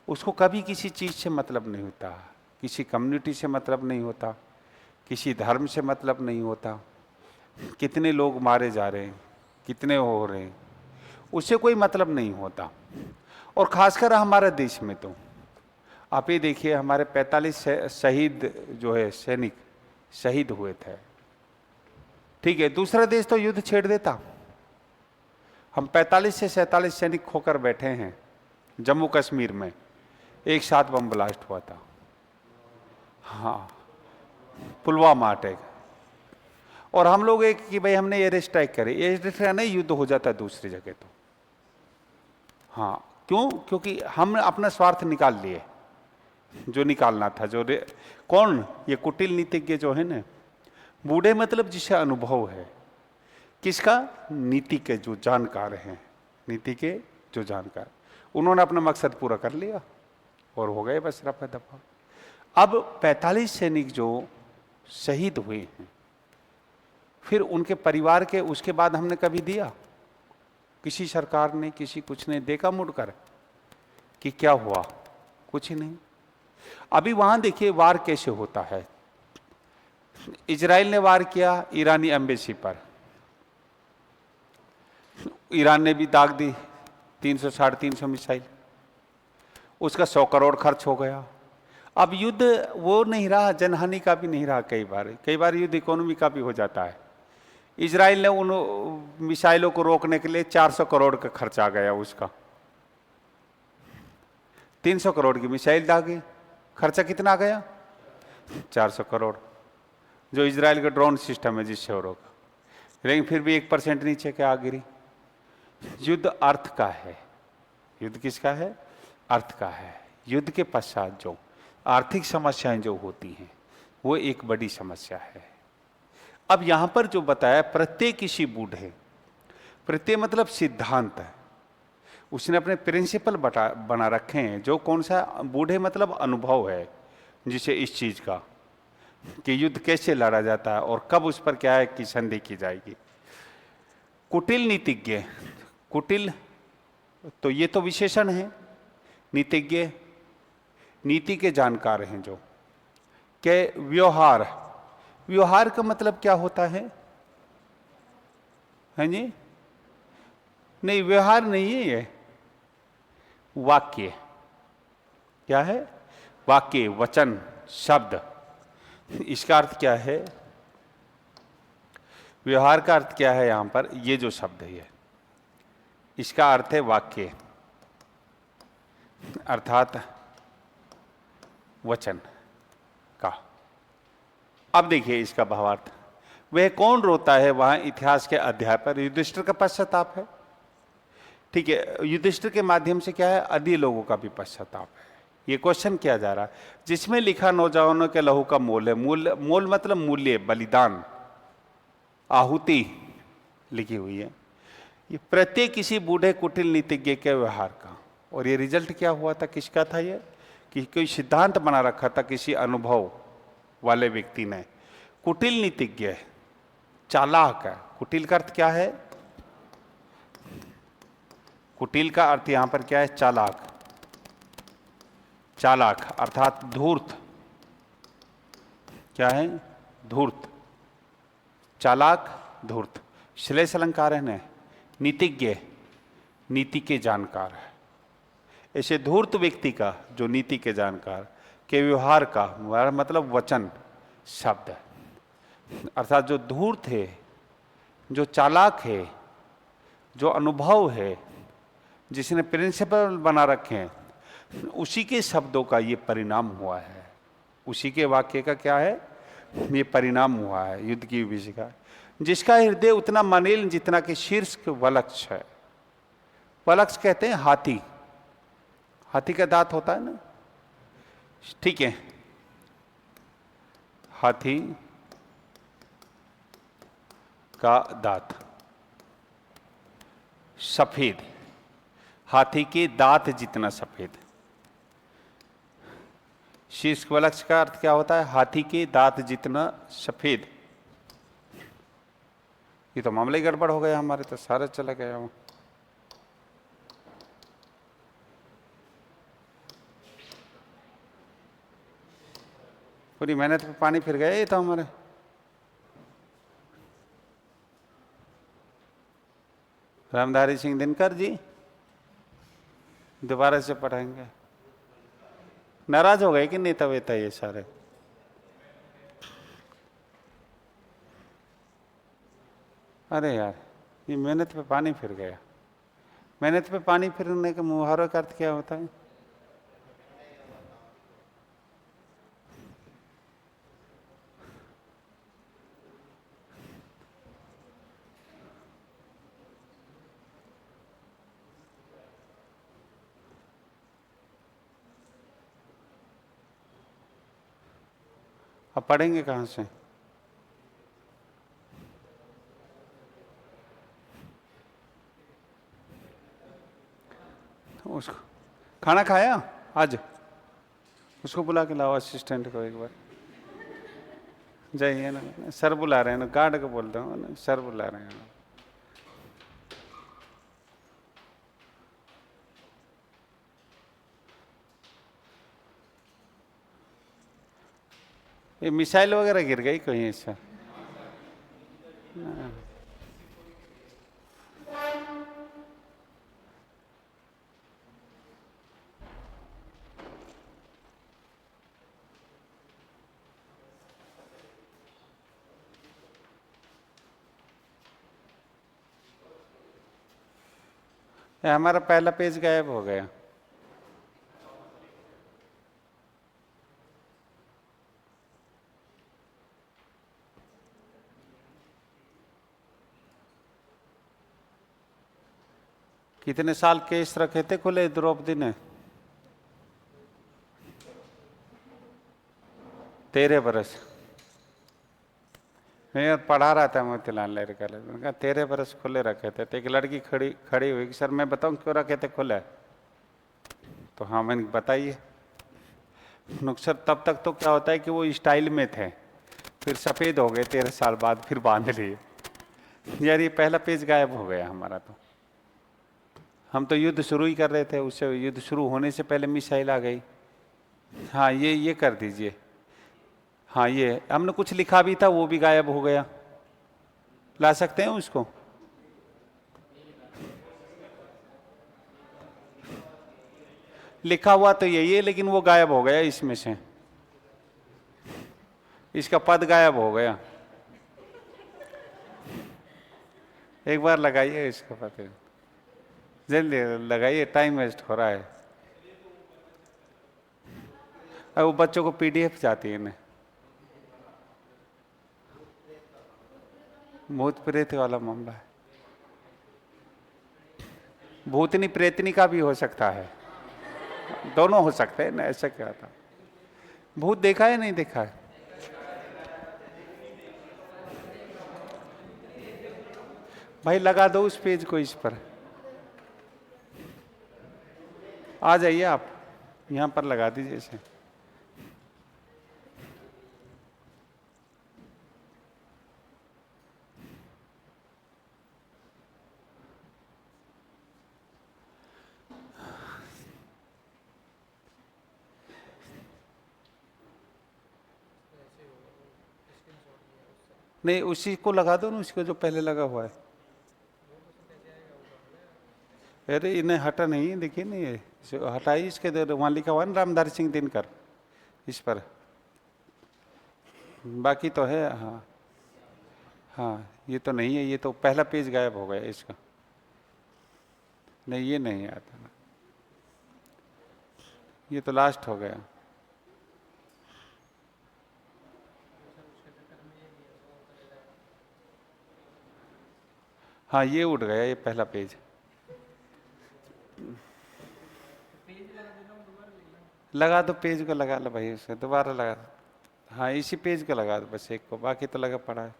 उसको कभी किसी चीज से मतलब नहीं होता, किसी कम्युनिटी से मतलब नहीं होता, किसी धर्म से मतलब नहीं होता, कितने लोग मारे जा रहे हैं, कितने हो रहे हैं, उससे कोई मतलब नहीं होता। और खासकर हमारे देश में तो आप ही देखिए, हमारे 45 शहीद जो है सैनिक शहीद हुए थे। ठीक है, दूसरा देश तो युद्ध छेड़ देता। हम 45 से 47 सैनिक खोकर बैठे हैं जम्मू कश्मीर में, एक साथ बम ब्लास्ट हुआ था। हाँ, पुलवामा अटैक। और हम लोग एक कि भाई हमने एयर स्ट्राइक करे, एयर स्ट्राइक नहीं, युद्ध हो जाता है दूसरी जगह तो। हाँ, क्यों? क्योंकि हमने अपना स्वार्थ निकाल लिए, जो निकालना था। कौन? ये कुटिल नीतिज्ञ जो है ना, बूढ़े मतलब जिसे अनुभव है। किसका? नीति के जो जानकार हैं, नीति के जो जानकार, उन्होंने अपना मकसद पूरा कर लिया और हो गए बस रफा दफा। अब 45 सैनिक जो शहीद हुए हैं, फिर उनके परिवार के उसके बाद हमने कभी दिया? किसी सरकार ने, किसी कुछ ने देखा मुड़कर कि क्या हुआ? कुछ ही नहीं। अभी वहां देखिए वार कैसे होता है। इजराइल ने वार किया ईरानी एम्बेसी पर, ईरान ने भी दाग दी 300 350 मिसाइल, उसका 100 करोड़ खर्च हो गया। अब युद्ध वो नहीं रहा, जनहानि का भी नहीं रहा। कई बार युद्ध इकोनॉमी का भी हो जाता है। इजराइल ने उन मिसाइलों को रोकने के लिए 400 करोड़ का खर्च आ गया उसका। 300 करोड़ की मिसाइल दागी, खर्चा कितना आ गया? 400 करोड़, जो इजराइल का ड्रोन सिस्टम है जिससे वो रोका। लेकिन फिर भी 1% नीचे क्या आ गिरी। युद्ध अर्थ का है। युद्ध किसका है? अर्थ का है। युद्ध के पश्चात जो आर्थिक समस्याएं जो होती हैं, वो एक बड़ी समस्या है। अब यहां पर जो बताया, प्रत्येक किसी बूढ़े, प्रत्यय मतलब सिद्धांत है, उसने अपने प्रिंसिपल बना रखे हैं। जो कौन सा? बूढ़े मतलब अनुभव है जिसे इस चीज का, कि युद्ध कैसे लड़ा जाता है और कब उस पर क्या है कि संधि की जाएगी। कुटिल नीतिज्ञ, कुटिल तो ये तो विशेषण है। नीतिज्ञ नीति के जानकार हैं जो के व्यवहार, व्यवहार का मतलब क्या होता है? हैं जी? नहीं, व्यवहार नहीं है ये, वाक्य। क्या है? वाक्य, वचन, शब्द। इसका अर्थ क्या है? व्यवहार का अर्थ क्या है? यहां पर ये जो शब्द है, इसका अर्थ है वाक्य, अर्थात वचन का। अब देखिए इसका भावार्थ। वह कौन रोता है वहां इतिहास के अध्याय पर? युधिष्ठिर का पश्चाताप है। ठीक है, युधिष्ठिर के माध्यम से क्या है? अधिक लोगों का भी पश्चाताप है। ये क्वेश्चन किया जा रहा है, जिसमें लिखा नौजवानों के लहू का मोल है। मोल मतलब मूल्य, बलिदान, आहुति लिखी हुई है। ये प्रत्येक किसी बूढ़े कुटिल नीतिज्ञ के व्यवहार का। और ये रिजल्ट क्या हुआ था? किसका था ये? कि कोई सिद्धांत बना रखा था किसी अनुभव वाले व्यक्ति ने। कुटिल नीतिज्ञ है, चालाक है। कुटिल का अर्थ क्या है? कुटिल का अर्थ यहां पर क्या है? चालाक। चालाक अर्थात धूर्त। क्या है? धूर्त, चालाक, धूर्त। श्लेष अलंकार है ना। नीतिज्ञ, नीति के जानकार है। ऐसे धूर्त व्यक्ति का, जो नीति के जानकार के व्यवहार का मतलब वचन, शब्द है। अर्थात जो धूर्त है, जो चालाक है, जो अनुभव है, जिसने प्रिंसिपल बना रखे हैं, उसी के शब्दों का ये परिणाम हुआ है। उसी के वाक्य का क्या है? ये परिणाम हुआ है युद्ध की विजय का। जिसका हृदय उतना मनेल जितना कि शीर्ष वलक्ष है। वलक्ष कहते हैं हाथी, हाथी का दांत होता है ना। ठीक है, हाथी का दांत सफेद, हाथी के दांत जितना सफेद। शीर्ष वलक्ष का अर्थ क्या होता है? हाथी के दांत जितना सफेद। ये तो मामला ही गड़बड़ हो गया हमारे, तो सारा चला गया वो। पूरी मेहनत पे पानी फिर गया ये तो हमारे। रामधारी सिंह दिनकर जी दोबारा से पढ़ाएंगे। नाराज हो गए कि नेता वेता ये सारे? अरे यार, ये मेहनत पे पानी फिर गया। मेहनत पे पानी फिरने का मुहावरा का अर्थ क्या होता है? अब पढ़ेंगे कहाँ से? उसको खाना खाया आज? उसको बुला के लाओ, असिस्टेंट को एक बार। जाइए ना, सर बुला रहे हैं ना, गार्ड को बोलता हूँ ना, सर बुला रहे हैं। ये मिसाइल वगैरह गिर गई कहीं ऐसा? ये हमारा पहला पेज गायब हो गया। कितने साल केस रखे थे खुले द्रौपदी ने? 13 बरस। मैं पढ़ा रहा था मोतीलाल नेहरू कॉलेज में, कहा 13 बरस खुले रखे थे। तो एक लड़की खड़ी खड़ी हुई कि सर मैं बताऊं क्यों रखे थे खुले? तो हाँ, मैंने बताइए। नुकसान तब तक तो क्या होता है कि वो स्टाइल में थे, फिर सफ़ेद हो गए 13 साल बाद, फिर बांध लिए। यार ये पहला पेज गायब हो गया हमारा। तो हम तो युद्ध शुरू ही कर रहे थे, उससे युद्ध शुरू होने से पहले मिसाइल आ गई। हाँ, ये कर दीजिए। हाँ, ये हमने कुछ लिखा भी था, वो भी गायब हो गया। ला सकते हैं उसको? लिखा हुआ तो यही है, लेकिन वो गायब हो गया इसमें से, इसका पद गायब हो गया। एक बार लगाइए इसका पद, जल्दी लगाइए, टाइम वेस्ट हो रहा है। अब वो बच्चों को पीडीएफ जाती है ना। भूत प्रेत वाला मामला है। भूतनी प्रेतनी का भी हो सकता है, दोनों हो सकते हैं ना, ऐसा क्या था? भूत देखा है नहीं देखा है? भाई लगा दो उस पेज को, इस पर आ जाइए आप, यहाँ पर लगा दीजिए इसे। नहीं, उसी को लगा दो ना, उसी को जो पहले लगा हुआ है। अरे इन्हें हटा नहीं है, देखिए नहीं है, हटाइए इसके, वहाँ लिखा हुआ है ना रामधारी सिंह दिनकर, इस पर। बाकी तो है। हाँ हाँ, ये तो नहीं है, ये तो पहला पेज गायब हो गया इसका। नहीं, ये नहीं आता ना, ये तो लास्ट हो गया। हाँ, ये उठ गया, ये पहला पेज। लगा दो पेज को, लगा लो भाई, उसे दोबारा लगा दो। हाँ, इसी पेज को लगा दो बस, एक को, बाकी तो लगा पड़ा है।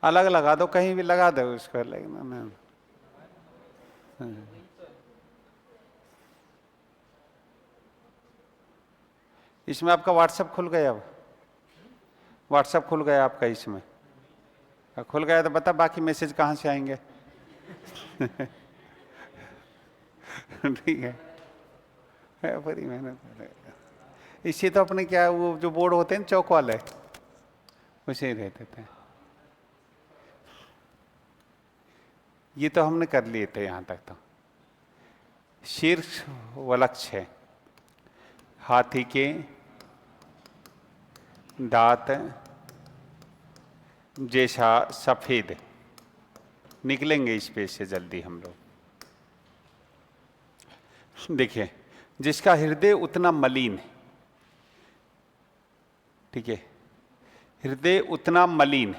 अलग लगा दो, कहीं भी लगा दो उसको, लेकिन ना। इसमें आपका व्हाट्सएप खुल गया? अब व्हाट्सएप खुल गया आपका इसमें? खुल गया तो बता बाकी मैसेज कहाँ से आएंगे? ठीक है, बड़ी मेहनत। इससे तो अपने क्या, वो जो बोर्ड होते हैं चौक वाले, उसे ही रहते थे। ये तो हमने कर लिए थे यहाँ तक तो। शीर्ष वलक्ष है, हाथी के दांत जैसा सफेद, निकलेंगे इस पे से जल्दी हम लोग। देखिए, जिसका हृदय उतना मलिन है, ठीक है, हृदय उतना मलिन,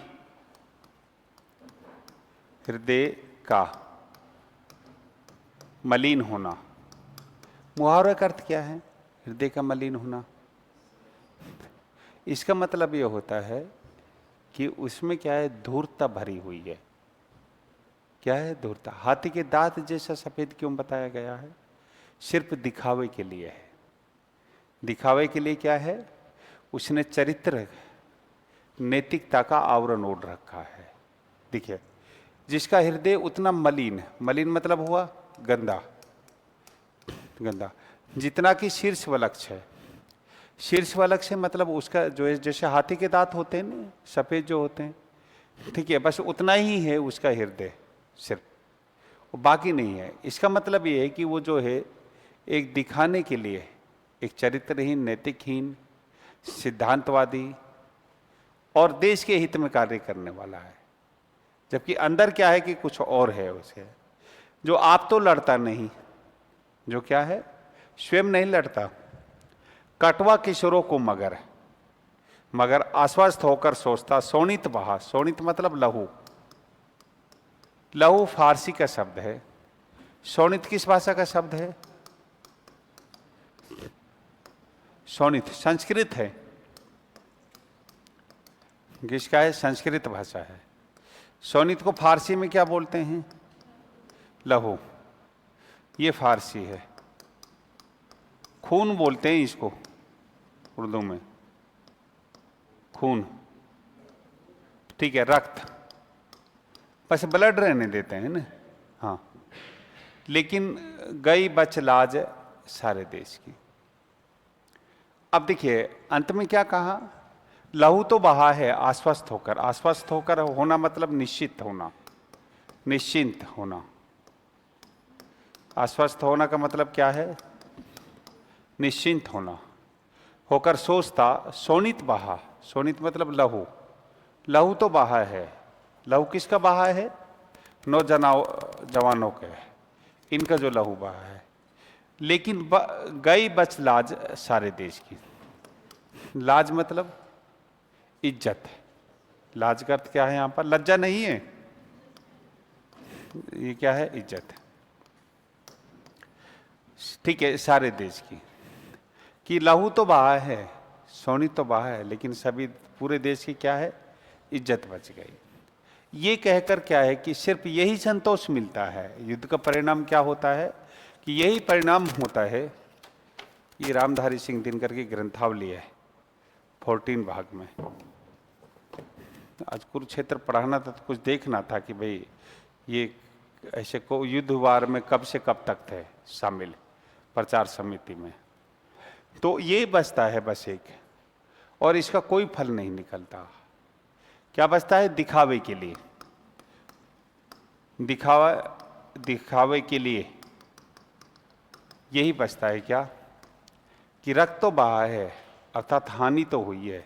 हृदय का मलिन होना, मुहावरे का अर्थ क्या है? हृदय का मलिन होना। इसका मतलब यह होता है कि उसमें क्या है, धूर्तता भरी हुई है। क्या है? धूर्तता। हाथी के दांत जैसा सफेद क्यों बताया गया है? सिर्फ दिखावे के लिए है। दिखावे के लिए क्या है? उसने चरित्र, नैतिकता का आवरण ओढ़ रखा है। देखिए, जिसका हृदय उतना मलिन, मलिन मतलब हुआ गंदा, गंदा, जितना कि शीर्ष वलक्ष है। शीर्ष वलक्ष है मतलब उसका जो है, जैसे हाथी के दांत होते हैं ना, सफेद जो होते हैं, ठीक है, बस उतना ही है उसका हृदय, सिर्फ, वो बाकी नहीं है। इसका मतलब ये है कि वो जो है एक दिखाने के लिए एक चरित्रहीन, नैतिकहीन, सिद्धांतवादी और देश के हित में कार्य करने वाला है। जबकि अंदर क्या है कि कुछ और है उसे, जो आप तो लड़ता नहीं, जो क्या है, स्वयं नहीं लड़ता। कटवा किशोरों को मगर आश्वस्त होकर सोचता, शोणित बहा। शोणित मतलब लहू। लहू फारसी का शब्द है। शोणित किस भाषा का शब्द है? शोणित संस्कृत है। किसका है? संस्कृत भाषा है। शोणित को फारसी में क्या बोलते हैं? लहू। ये फारसी है। खून बोलते हैं इसको उर्दू में, खून, ठीक है, रक्त, बस ब्लड रहने देते हैं ना। हाँ, लेकिन गई बच लाज सारे देश की। अब देखिए अंत में क्या कहा? लहू तो बहा है आश्वस्त होकर। आश्वस्त होकर होना मतलब निश्चित होना, निश्चिंत होना। आश्वस्त होना का मतलब क्या है? निश्चिंत होना। होकर सोचता, शोणित बहा। शोणित मतलब लहू। लहू तो बहा है। लहू किसका बहा है? जवानों के, इनका जो लहू बहा है। लेकिन गई बच लाज सारे देश की। लाज मतलब इज्जत है। लाज का अर्थ क्या है? यहां पर लज्जा नहीं है, ये क्या है? इज्जत है, ठीक है, सारे देश की। कि लहू तो बहा है, शोणित तो बहा है, लेकिन सभी पूरे देश की क्या है? इज्जत बच गई। ये कहकर क्या है कि सिर्फ यही संतोष मिलता है। युद्ध का परिणाम क्या होता है? कि यही परिणाम होता है। ये रामधारी सिंह दिनकर की ग्रंथावली है, 14 भाग में। आज कुरुक्षेत्र पढ़ाना था तो कुछ देखना था कि भाई ये ऐसे को युद्ध वार में कब से कब तक थे शामिल प्रचार समिति में। तो ये बचता है बस एक, और इसका कोई फल नहीं निकलता। क्या बचता है? दिखावे के लिए। दिखावे के लिए यही बचता है क्या? कि रक्त तो बहा है, अर्थात हानि तो हुई है,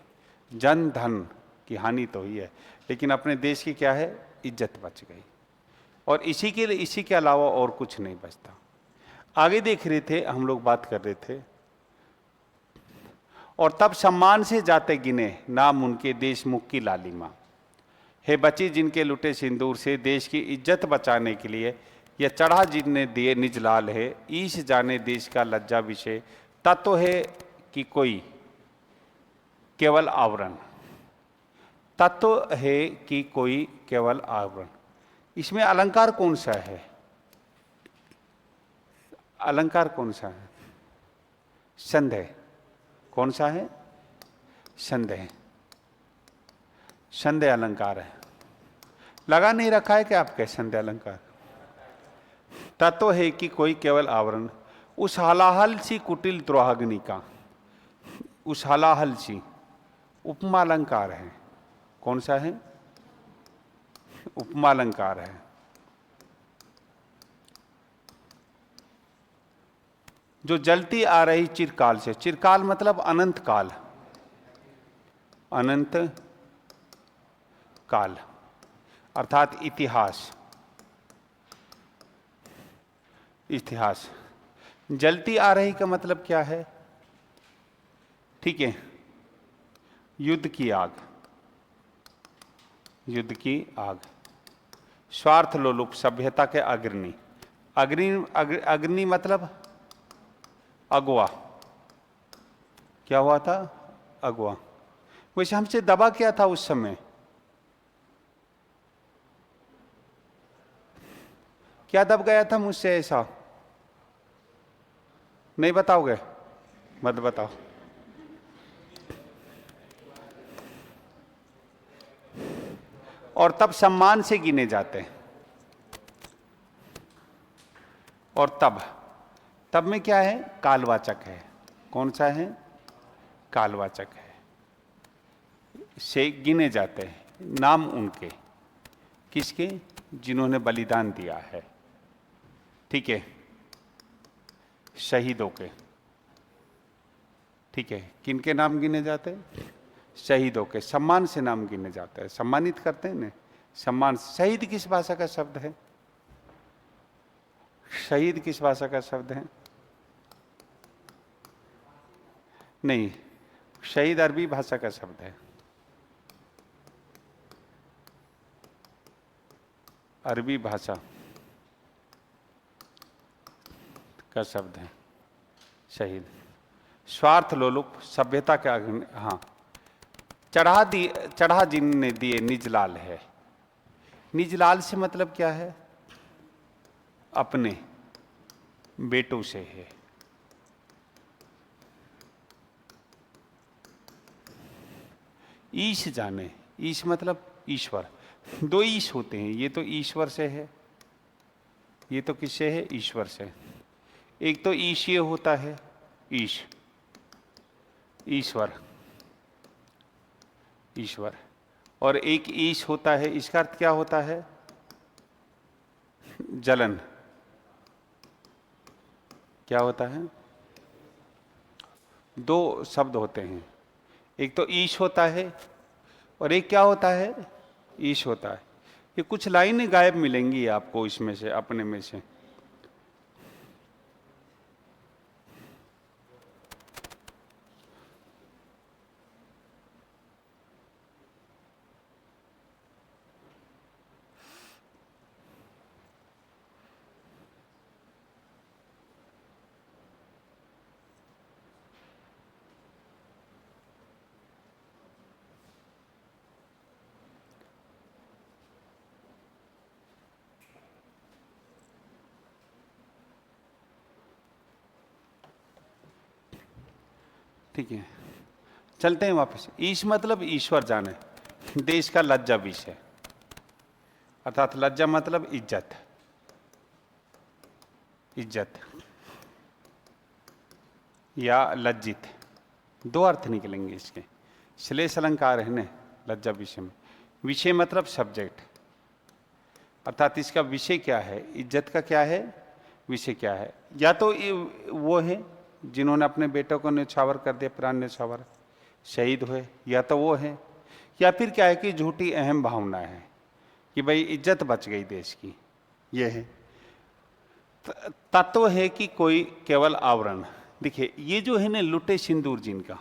जन धन की हानि तो हुई है, लेकिन अपने देश की क्या है? इज्जत बच गई। और इसी के लिए, इसी के अलावा और कुछ नहीं बचता। आगे देख रहे थे हम लोग, बात कर रहे थे, और तब सम्मान से जाते गिने नाम उनके देशमुख की लालिमा। हे बची जिनके लुटे सिंदूर से देश की इज्जत बचाने के लिए, यह चढ़ा जिनने दिए निज लाल है, ईश जाने देश का लज्जा विषय। तत्व है कि कोई केवल आवरण। तत्व है कि कोई केवल आवरण। इसमें अलंकार कौन सा है? अलंकार कौन सा है? संदेह। कौन सा है? संदेह। संदेह अलंकार है। लगा नहीं रखा है कि आपके संदेह अलंकार? तत्व है कि कोई केवल आवरण, उस हलाहल सी कुटिल द्रोहाग्नि का। उस हलाहल सी उपमा अलंकार है। कौन सा है? उपमा अलंकार है। जो जलती आ रही चिरकाल से, चिरकाल मतलब अनंत काल, अनंत काल अर्थात इतिहास, इतिहास। जलती आ रही का मतलब क्या है? ठीक है, युद्ध की आग, युद्ध की आग। स्वार्थ लोलुप सभ्यता के अग्रणी, अग्नि मतलब अगवा, क्या हुआ था? अगवा। वैसे हमसे दबा क्या था उस समय? क्या दब गया था मुझसे ऐसा? नहीं बताओगे? मत बताओ। और तब सम्मान से गिने जाते हैं। और तब में क्या है? कालवाचक है। कौन सा है? कालवाचक है, से गिने जाते हैं। नाम उनके, किसके? जिन्होंने बलिदान दिया है। ठीक है, शहीदों के। ठीक है, किनके नाम गिने जाते हैं? शहीदों के। सम्मान से नाम गिने जाते हैं, सम्मानित करते हैं ना, सम्मान। शहीद किस भाषा का शब्द है? शहीद किस भाषा का शब्द है? नहीं, शहीद अरबी भाषा का शब्द है, अरबी भाषा का शब्द है शहीद। स्वार्थ लोलुप सभ्यता के अग्नि, हाँ। चढ़ा जिनने दिए निजलाल है। निजलाल से मतलब क्या है? अपने बेटों से है। ईश जाने, ईश मतलब ईश्वर। दो ईश होते हैं, ये तो ईश्वर से है, ये तो किससे है? ईश्वर से। एक तो ईश ये होता है, ईश, ईश्वर, ईश्वर। और एक ईश होता है, इसका अर्थ क्या होता है? जलन। क्या होता है? दो शब्द होते हैं, एक तो ईश होता है और एक क्या होता है? ईश होता है। ये कुछ लाइनें गायब मिलेंगी आपको इसमें से, अपने में से। ठीक है, चलते हैं वापस। ईश मतलब ईश्वर जाने। देश का लज्जा विषय, अर्थात लज्जा मतलब इज्जत, इज्जत या लज्जित, दो अर्थ निकलेंगे इसके। श्लेष अलंकार है ना लज्जा विषय में। विषय मतलब सब्जेक्ट, अर्थात इसका विषय क्या है? इज्जत का क्या है? विषय क्या है? या तो वो है जिन्होंने अपने बेटों को न्यौछावर कर दिया, प्राण न्यौछावर, शहीद हुए, या तो वो है, या फिर क्या है कि झूठी अहम भावना है कि भाई इज्जत बच गई देश की, ये है। तत्व है कि कोई केवल आवरण। देखिए ये जो है ना लुटे सिंदूर जिनका,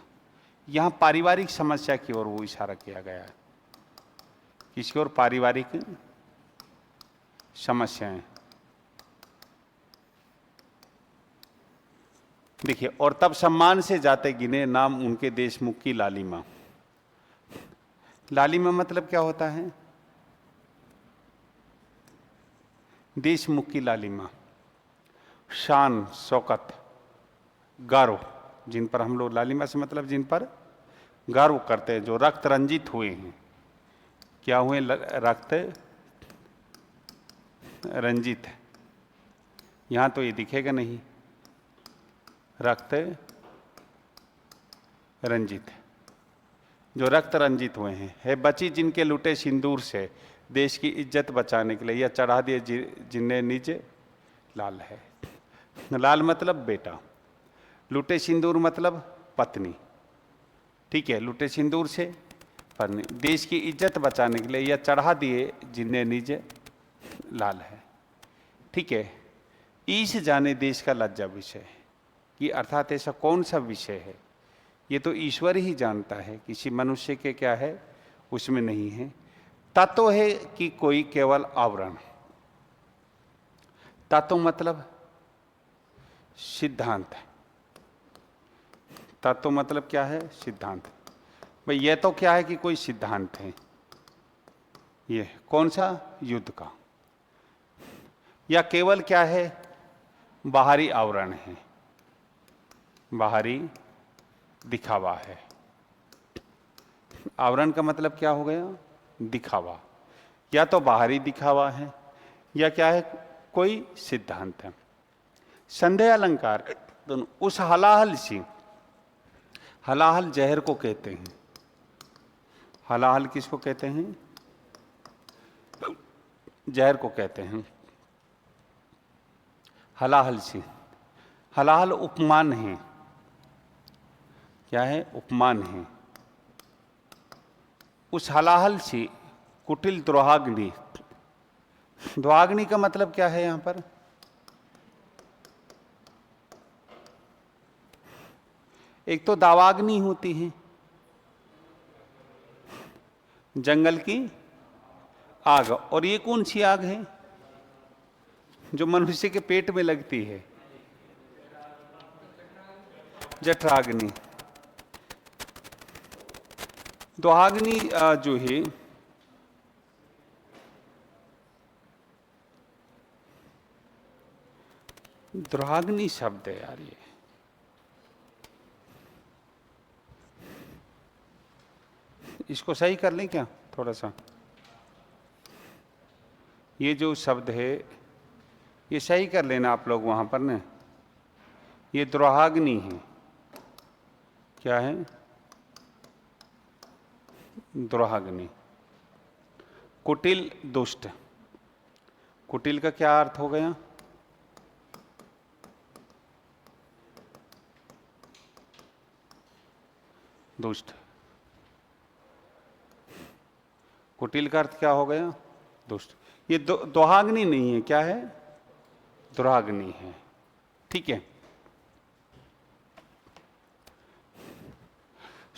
यहाँ पारिवारिक समस्या की ओर वो इशारा किया गया है। किसकी ओर? पारिवारिक समस्याएं। देखिए, और तब सम्मान से जाते गिने नाम उनके देशमुख की लालिमा। लालिमा मतलब क्या होता है? देशमुख की लालिमा, शान, शौकत, गर्व, जिन पर हम लोग, लालिमा से मतलब जिन पर गर्व करते हैं, जो रक्त रंजित हुए हैं। क्या हुए? रक्त रंजित। यहां तो ये दिखेगा नहीं, रक्त रंजित, जो रक्त रंजित हुए हैं। है बची जिनके लुटे सिंदूर से देश की इज्जत बचाने के लिए, या चढ़ा दिए जिन्हें निज लाल है। लाल मतलब बेटा, लुटे सिंदूर मतलब पत्नी, ठीक है, लुटे सिंदूर से पत्नी। देश की इज्जत बचाने के लिए यह चढ़ा दिए जिन्हें निज लाल है, ठीक है। ईश जाने देश का लज्जा विषय कि अर्थात ऐसा कौन सा विषय है, ये तो ईश्वर ही जानता है, किसी मनुष्य के क्या है उसमें नहीं है। तत्व है कि कोई केवल आवरण, तत्व मतलब सिद्धांत है, तत्व मतलब क्या है, सिद्धांत। भाई ये तो क्या है कि कोई सिद्धांत है, ये कौन सा, युद्ध का, या केवल क्या है, बाहरी आवरण है, बाहरी दिखावा है। आवरण का मतलब क्या हो गया, दिखावा, या तो बाहरी दिखावा है या क्या है, कोई सिद्धांत है। संदेह अलंकार दोनों। उस हलाहल सी, हलाहल जहर को कहते हैं, हलाहल किसको कहते हैं, जहर को कहते हैं। हलाहल सी, हलाहल उपमान है, क्या है, उपमान है। उस हलाहल सी कुटिल द्रोहाग्नि, द्रोहाग्नि का मतलब क्या है यहां पर, एक तो दावाग्नि होती है, जंगल की आग, और ये कौन सी आग है, जो मनुष्य के पेट में लगती है, जठराग्नि। द्रोहाग्नि जो है द्रोहाग्नि शब्द है यार, ये इसको सही कर लें क्या थोड़ा सा, ये जो शब्द है ये सही कर लेना आप लोग वहां पर ना, ये द्रोहाग्नि है, क्या है, द्रोहाग्नि। कुटिल दुष्ट, कुटिल का क्या अर्थ हो गया, दुष्ट। कुटिल का अर्थ क्या हो गया, दुष्ट। ये दोहाग्नि नहीं है, क्या है, दुराग्नि है, ठीक है।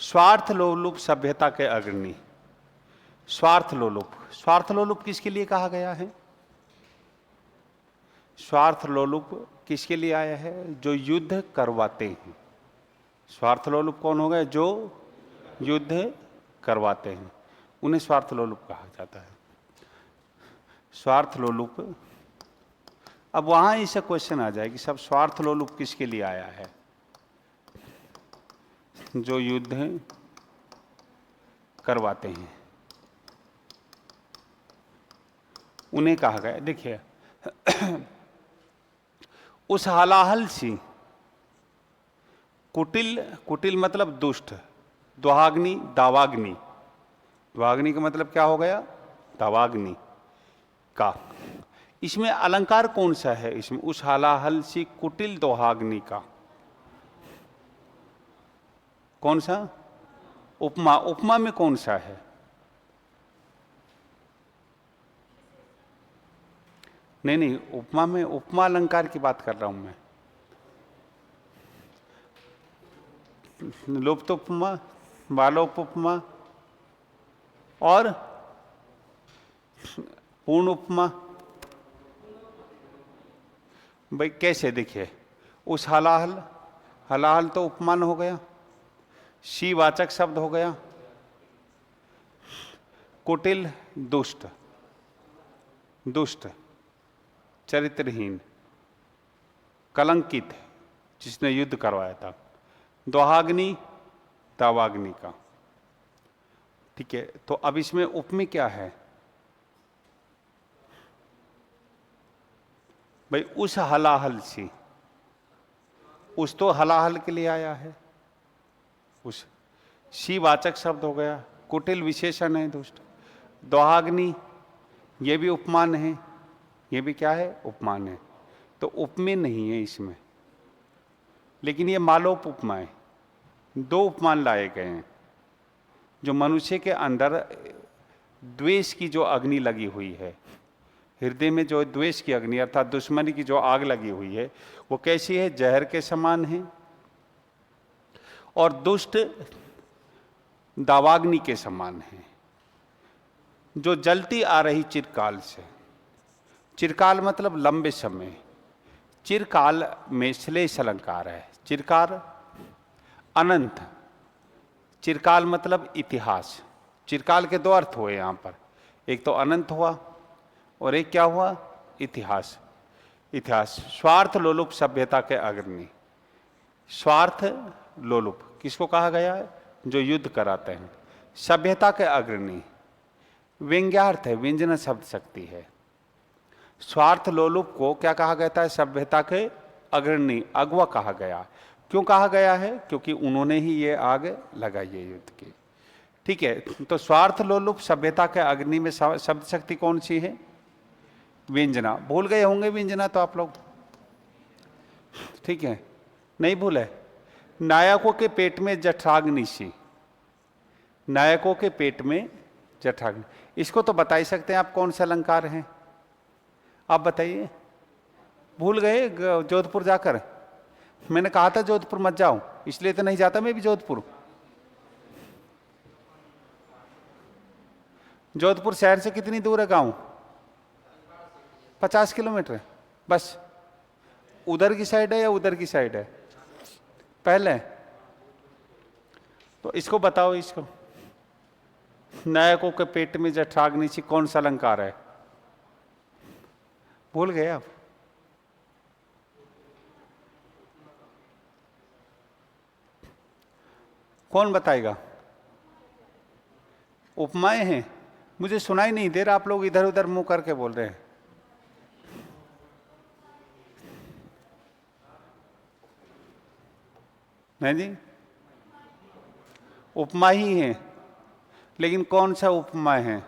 स्वार्थ लोलुप सभ्यता के अग्नि, स्वार्थ लोलुप, स्वार्थ लोलुप किसके लिए कहा गया है, स्वार्थ लोलुप किसके लिए आया है, जो युद्ध करवाते हैं। स्वार्थ लोलुप कौन हो गए, जो युद्ध करवाते हैं, उन्हें स्वार्थ लोलुप कहा जाता है। स्वार्थ लोलुप, अब वहां इससे क्वेश्चन आ जाए कि सब स्वार्थ लोलुप किसके लिए आया है, जो युद्ध करवाते हैं उन्हें कहा गया। देखिए उस हलाहल सी, कुटिल, कुटिल मतलब दुष्ट, द्वाग्नि दावाग्नि, द्वाग्नि का मतलब क्या हो गया, दावाग्नि का। इसमें अलंकार कौन सा है, इसमें उस हलाहल सी कुटिल दोहाग्नि का कौन सा, उपमा, उपमा में कौन सा है, नहीं नहीं, उपमा में, उपमा अलंकार की बात कर रहा हूं मैं, लुप्त उपमा, बालोप उपमा और पूर्ण उपमा। भाई कैसे, देखिए उस हलाहल, हलाहल तो उपमान हो गया, शी वाचक शब्द हो गया, कुटिल दुष्ट, दुष्ट चरित्रहीन, कलंकित जिसने युद्ध करवाया था, दोहाग्नि दावाग्नि का, ठीक है। तो अब इसमें उपमेय क्या है, भाई उस हलाहल सी, उस तो हलाहल के लिए आया है, उस शी वाचक शब्द हो गया, कुटिल विशेषण है, दुष्ट, दोहाग्नि ये भी उपमान है, ये भी क्या है, उपमान है, तो उपमेय नहीं है इसमें। लेकिन ये मालोप उपमा है। दो उपमान लाए गए हैं। जो मनुष्य के अंदर द्वेष की जो अग्नि लगी हुई है, हृदय में जो द्वेष की अग्नि अर्थात दुश्मनी की जो आग लगी हुई है, वो कैसी है? जहर के समान है और दुष्ट दावाग्नि के समान है, जो जलती आ रही चिरकाल से। चिरकाल मतलब लंबे समय। चिरकाल में श्लेष अलंकार है। चिरकाल अनंत। चिरकाल मतलब इतिहास। चिरकाल के दो अर्थ हुए यहां पर, एक तो अनंत हुआ और एक क्या हुआ? इतिहास। इतिहास स्वार्थ लोलुप सभ्यता के अग्रणी। स्वार्थ लोलुप किसको कहा गया है? जो युद्ध कराते हैं। सभ्यता के अग्रणी व्यंग्यार्थ है, व्यंजन शब्द शक्ति है। स्वार्थ लोलुप को क्या कहा गया था? सभ्यता के अग्रणी, अगवा कहा गया। क्यों कहा गया है? क्योंकि उन्होंने ही ये आग लगाई है युद्ध की। ठीक है, तो स्वार्थ लोलुप सभ्यता के अग्नि में शब्द शक्ति कौन सी है? व्यंजना। भूल गए होंगे व्यंजना तो आप लोग, ठीक है, नहीं भूले? नायकों के पेट में जठराग्नि सी। नायकों के पेट में जठराग्नि, इसको तो बता ही सकते हैं आप कौन सा अलंकार है? आप बताइए। भूल गए जोधपुर जाकर? मैंने कहा था जोधपुर मत जाओ, इसलिए तो नहीं जाता मैं भी जोधपुर। जोधपुर शहर से कितनी दूर है गांव? 50 किलोमीटर बस। उधर की साइड है या उधर की साइड है? पहले तो इसको बताओ। इसको नायकों के पेट में जठराग्नि सी कौन सा अलंकार है? भूल गए आप? कौन बताएगा? उपमाएं हैं। मुझे सुनाई नहीं दे रहा, आप लोग इधर उधर मुंह करके बोल रहे हैं। नहीं जी, उपमा ही है, लेकिन कौन सा उपमा है?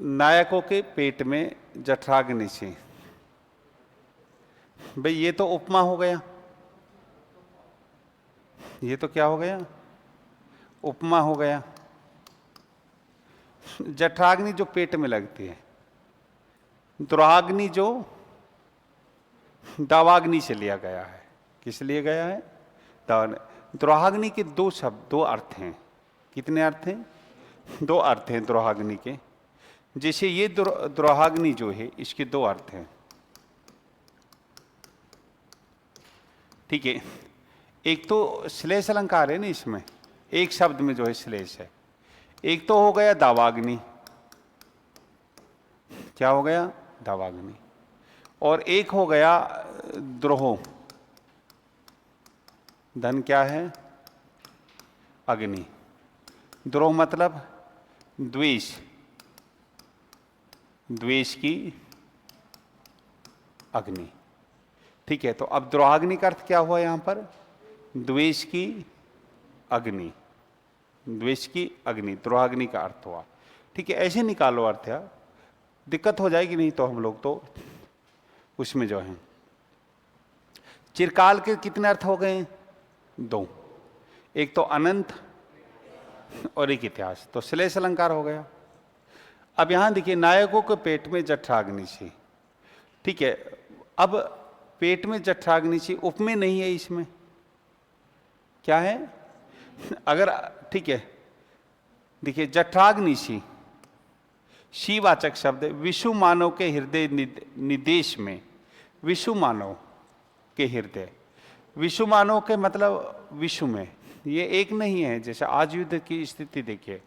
नायकों के पेट में जठराग्नि सी। भाई ये तो उपमा हो गया। ये तो क्या हो गया? उपमा हो गया। जठराग्नि जो पेट में लगती है, द्रोहाग्नि जो दावाग्नि से लिया गया है। किस लिए गया है? द्रोहाग्नि के दो शब्द, दो अर्थ हैं। कितने अर्थ हैं? दो अर्थ हैं द्रोहाग्नि के। जैसे ये द्रोहाग्नि जो है, इसके दो अर्थ हैं। ठीक है, एक तो श्लेष अलंकार है ना इसमें, एक शब्द में जो है श्लेष है। एक तो हो गया दावाग्नि। क्या हो गया? दावाग्नि। और एक हो गया द्रोह। धन क्या है? अग्नि। द्रोह मतलब द्वेष। द्वेष की अग्नि। ठीक है, तो अब द्रोहाग्नि का अर्थ क्या हुआ यहां पर? द्वेष की अग्नि। द्वेष की अग्नि, द्रोहाग्नि का अर्थ हुआ। ठीक है, ऐसे निकालो अर्थ यार, दिक्कत हो जाएगी नहीं तो हम लोग तो उसमें जो है। चिरकाल के कितने अर्थ हो गए? दो। एक तो अनंत और एक इतिहास, तो श्लेष अलंकार हो गया। अब यहां देखिए, नायकों के पेट में जठराग्नि सी। ठीक है, अब पेट में जठराग्नि सी उपमेय नहीं है, इसमें क्या है? अगर ठीक है, देखिए जठराग्नि सी, शिवाचक शब्द विषु मानव के हृदय निदेश में। विषु मानव के हृदय, विषु मानव के मतलब विषु में, ये एक नहीं है। जैसे आज युद्ध की स्थिति देखिए,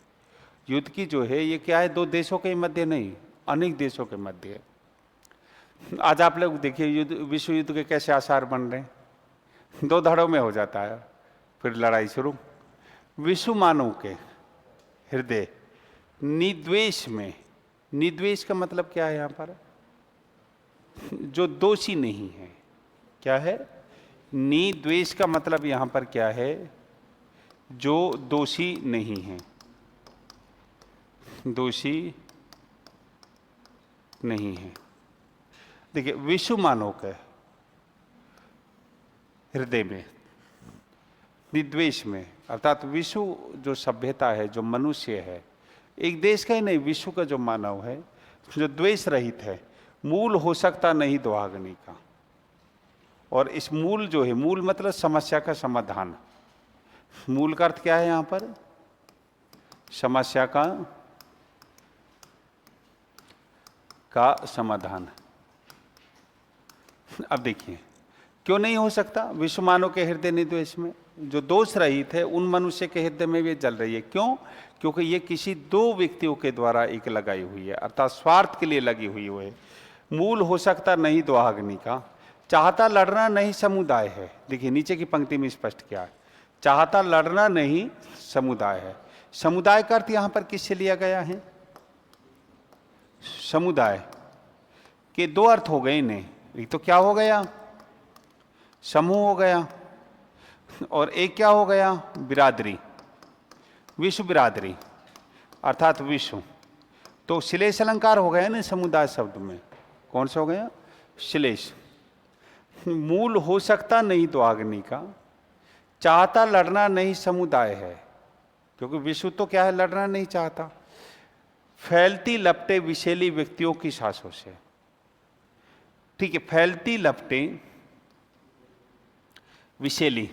युद्ध की जो है ये क्या है? दो देशों के मध्य नहीं, अनेक देशों के मध्य है। आज आप लोग देखिए युद्ध, विश्व युद्ध के कैसे आसार बन रहे हैं। दो धड़ों में हो जाता है, फिर लड़ाई शुरू। विश्व मानव के हृदय निद्वेष में। निद्वेष का मतलब क्या है यहां पर? जो दोषी नहीं है। क्या है? निद्वेष का मतलब यहां पर क्या है? जो दोषी नहीं है। दोषी नहीं है। देखिए, विश्व मानव के हृदय में, निद्वेष में, अर्थात विश्व जो सभ्यता है, जो मनुष्य है, एक देश का ही नहीं, विश्व का जो मानव है, जो द्वेष रहित है, मूल हो सकता नहीं दुआग्नि का। और इस मूल जो है, मूल मतलब समस्या का समाधान। मूल का अर्थ क्या है यहां पर? समस्या का समाधान। अब देखिए, क्यों नहीं हो सकता? विश्व मानव के हृदय निद्वेष में जो दोष रहित है, उन मनुष्य के हृदय में भी जल रही है। क्यों? क्योंकि ये किसी दो व्यक्तियों के द्वारा एक लगाई हुई है, अर्थात स्वार्थ के लिए लगी हुई है। मूल हो सकता नहीं दुआग्नि का, चाहता लड़ना नहीं समुदाय है। देखिए नीचे की पंक्ति में स्पष्ट किया है, चाहता लड़ना नहीं समुदाय है। समुदाय का अर्थ यहां पर किससे लिया गया है? समुदाय के दो अर्थ हो गए इन्हें। एक तो क्या हो गया? समूह हो गया, और एक क्या हो गया? बिरादरी, विश्व बिरादरी, अर्थात विश्व। तो श्लेष अलंकार हो गया ना समुदाय शब्द में। कौन सा हो गया? श्लेष। मूल हो सकता नहीं दुआग्नि का, चाहता लड़ना नहीं समुदाय है, क्योंकि विश्व तो क्या है? लड़ना नहीं चाहता। फैलती लपटे विषैली व्यक्तियों की सांसों से। ठीक है, फैलती लपटे विषैली।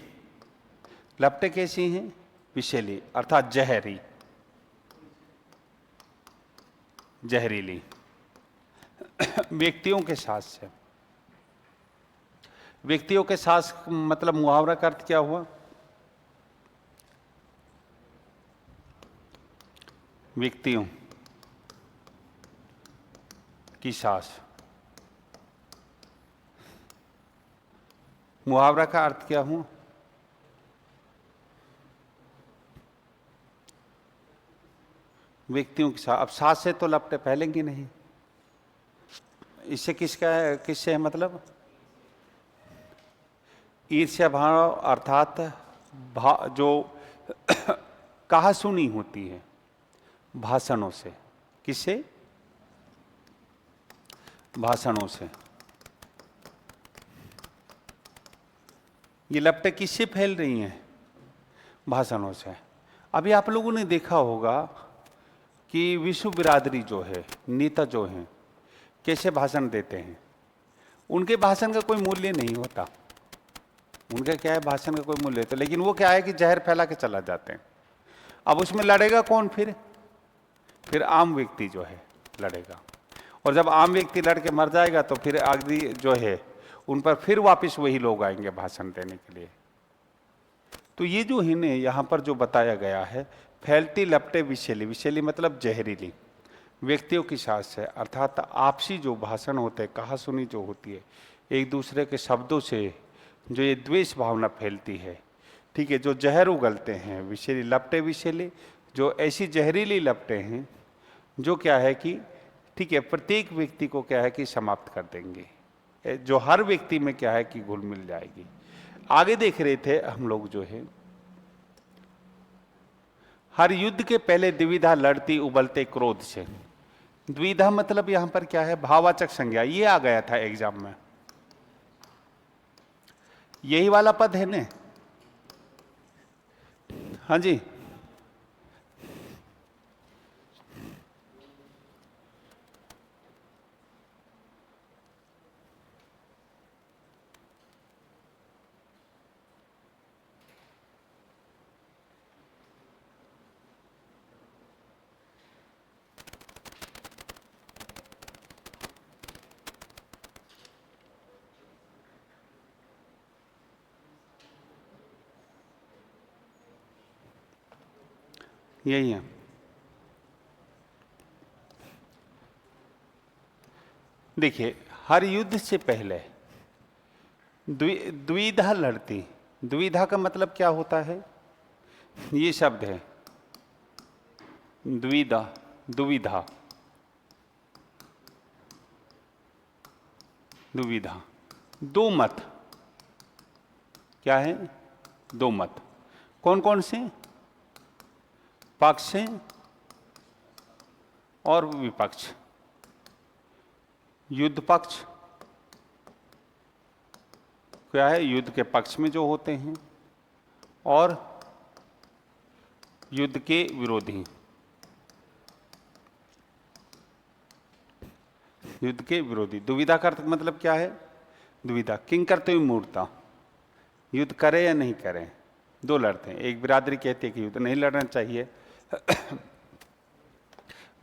लपटे कैसी हैं? विषैली, अर्थात जहरी, जहरीली व्यक्तियों के साथ से। व्यक्तियों के साथ मतलब मुहावरा का अर्थ क्या हुआ? व्यक्तियों की सांस। मुहावरा का अर्थ क्या हुआ? व्यक्तियों के साथ। अब सांस से तो लपटे फैलेंगी नहीं। इससे किसका है? किससे है मतलब? ईर्ष्या भाव, अर्थात जो कहा सुनी होती है भाषणों से। किससे? भाषणों से। ये लपटें किससे फैल रही हैं? भाषणों से। अभी आप लोगों ने देखा होगा कि विश्व बिरादरी जो है, नेता जो हैं, कैसे भाषण देते हैं। उनके भाषण का कोई मूल्य नहीं होता। उनका क्या है? भाषण का कोई मूल्य तो, लेकिन वो क्या है कि जहर फैला के चला जाते हैं। अब उसमें लड़ेगा कौन? फिर आम व्यक्ति जो है लड़ेगा। और जब आम व्यक्ति लड़ के मर जाएगा तो फिर आदमी जो है उन पर फिर वापस वही लोग आएंगे भाषण देने के लिए। तो ये जो है ना यहाँ पर जो बताया गया है, फैलती लपटे विषैली। विषैली मतलब जहरीली व्यक्तियों की सांस है, अर्थात आपसी जो भाषण होते हैं, कहा सुनी जो होती है, एक दूसरे के शब्दों से जो ये द्वेष भावना फैलती है, ठीक है, जो जहर उगलते हैं, विषैली लपटे। विषैली जो ऐसी जहरीली लपटे हैं जो क्या है कि ठीक है प्रत्येक व्यक्ति को क्या है कि समाप्त कर देंगे, जो हर व्यक्ति में क्या है कि घुल मिल जाएगी। आगे देख रहे थे हम लोग जो है, हर युद्ध के पहले द्विधा लड़ती उबलते क्रोध से। द्विधा मतलब यहां पर क्या है? भाववाचक संज्ञा। ये आ गया था एग्जाम में, यही वाला पद है ने? हाँ जी, यही है। देखिए, हर युद्ध से पहले द्विधा लड़ती। द्विधा का मतलब क्या होता है? ये शब्द है द्विधा, दुविधा, दुविधा। दो मत। क्या है? दो मत। कौन कौन से? पक्ष और विपक्ष। युद्ध पक्ष क्या है, युद्ध के पक्ष में जो होते हैं, और युद्ध के विरोधी, युद्ध के विरोधी। दुविधा का अर्थ मतलब क्या है, दुविधा किंग करते हुए मूर्ता, युद्ध करे या नहीं करे, दो लड़ते हैं। एक बिरादरी कहती है कि युद्ध नहीं लड़ना चाहिए,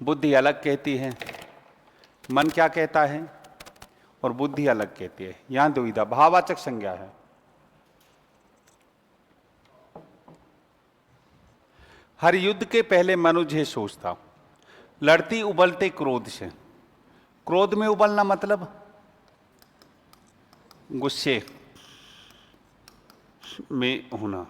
बुद्धि अलग कहती है, मन क्या कहता है, और बुद्धि अलग कहती है। यहां दुविधा भाववाचक संज्ञा है। हर युद्ध के पहले मनुज है सोचता, लड़ती उबलते क्रोध से। क्रोध में उबलना मतलब गुस्से में होना,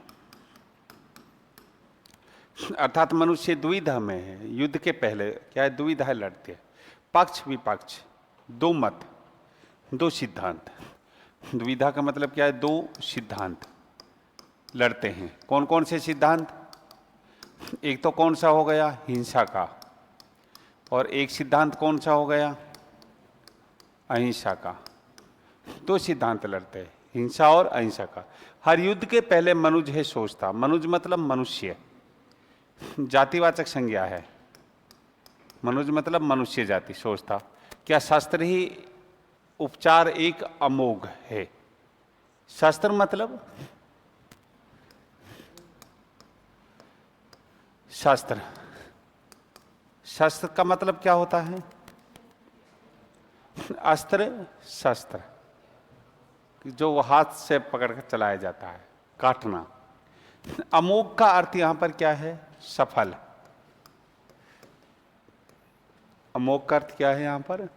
अर्थात मनुष्य दुविधा में है। युद्ध के पहले क्या है, दुविधा है, लड़ते हैं। पक्ष विपक्ष, दो मत, दो सिद्धांत। दुविधा का मतलब क्या है, दो सिद्धांत लड़ते हैं। कौन कौन से सिद्धांत, एक तो कौन सा हो गया, हिंसा का, और एक सिद्धांत कौन सा हो गया, अहिंसा का। दो सिद्धांत लड़ते हैं, हिंसा और अहिंसा का। हर युद्ध के पहले मनुज है सोचता, मनुज मतलब मनुष्य, जातिवाचक संज्ञा है। मनुज मतलब मनुष्य जाति, सोचता। क्या शास्त्र ही उपचार एक अमोघ है। शास्त्र मतलब शास्त्र, शास्त्र का मतलब क्या होता है, अस्त्र शस्त्र, जो हाथ से पकड़कर चलाया जाता है, काटना। अमोघ का अर्थ यहां पर क्या है, सफल। अमोघ का अर्थ क्या है यहां पर,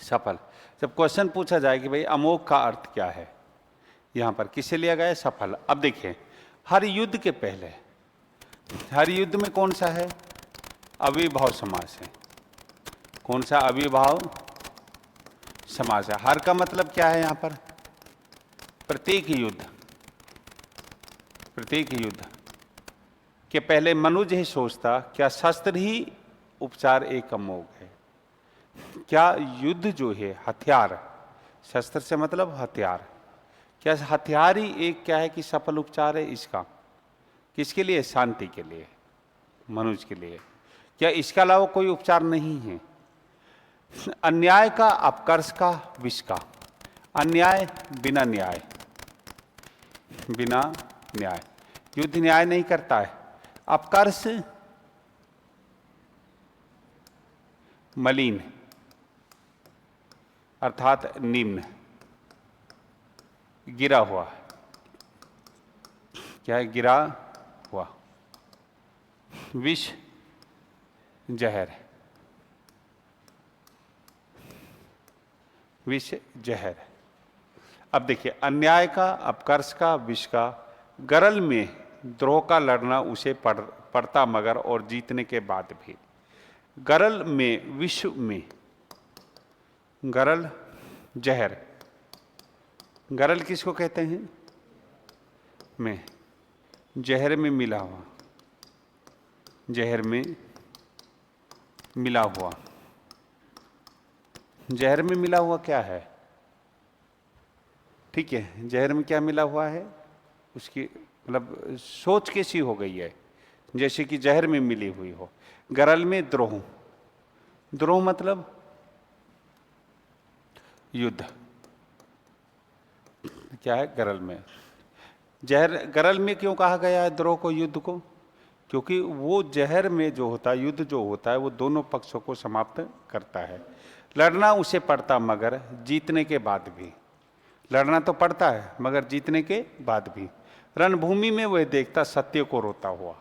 सफल। जब क्वेश्चन पूछा जाए कि भाई अमोघ का अर्थ क्या है, यहां पर किसे लिया गया है, सफल। अब देखिए, हर युद्ध के पहले, हर युद्ध में कौन सा है, अविभाव समास है। कौन सा, अविभाव समास है। हर का मतलब क्या है यहां पर, प्रत्येक युद्ध। प्रत्येक युद्ध के पहले मनुज ही सोचता, क्या शस्त्र ही उपचार एक अमोघ है। क्या युद्ध जो है, हथियार, शस्त्र से मतलब हथियार, क्या हथियार ही एक क्या है कि सफल उपचार है इसका। किसके लिए, शांति के लिए, मनुष्य के लिए। क्या इसके अलावा कोई उपचार नहीं है। अन्याय का, अपकर्ष का, विष का। अन्याय बिना न्याय, बिना न्याय, युद्ध न्याय नहीं करता है। अपकर्ष मलिन, अर्थात निम्न, गिरा हुआ। क्या है, गिरा हुआ। विष जहर, विष जहर। अब देखिए, अन्याय का, अपकर्ष का, विष का। गरल में द्रोह का लड़ना उसे पड़ता मगर, और जीतने के बाद भी। गरल में, विश्व में, गरल जहर। गरल किसको कहते हैं, में, जहर में मिला हुआ, जहर में मिला हुआ। जहर में मिला हुआ क्या है, ठीक है, जहर में क्या मिला हुआ है, उसकी मतलब सोच कैसी हो गई है, जैसे कि जहर में मिली हुई हो। गरल में द्रोह, द्रोह मतलब युद्ध। क्या है, गरल में जहर। गरल में क्यों कहा गया है द्रोह को, युद्ध को, क्योंकि वो जहर में जो होता है, युद्ध जो होता है, वो दोनों पक्षों को समाप्त करता है। लड़ना उसे पड़ता मगर, जीतने के बाद भी। लड़ना तो पड़ता है मगर जीतने के बाद भी। रणभूमि में वह देखता सत्य को रोता हुआ।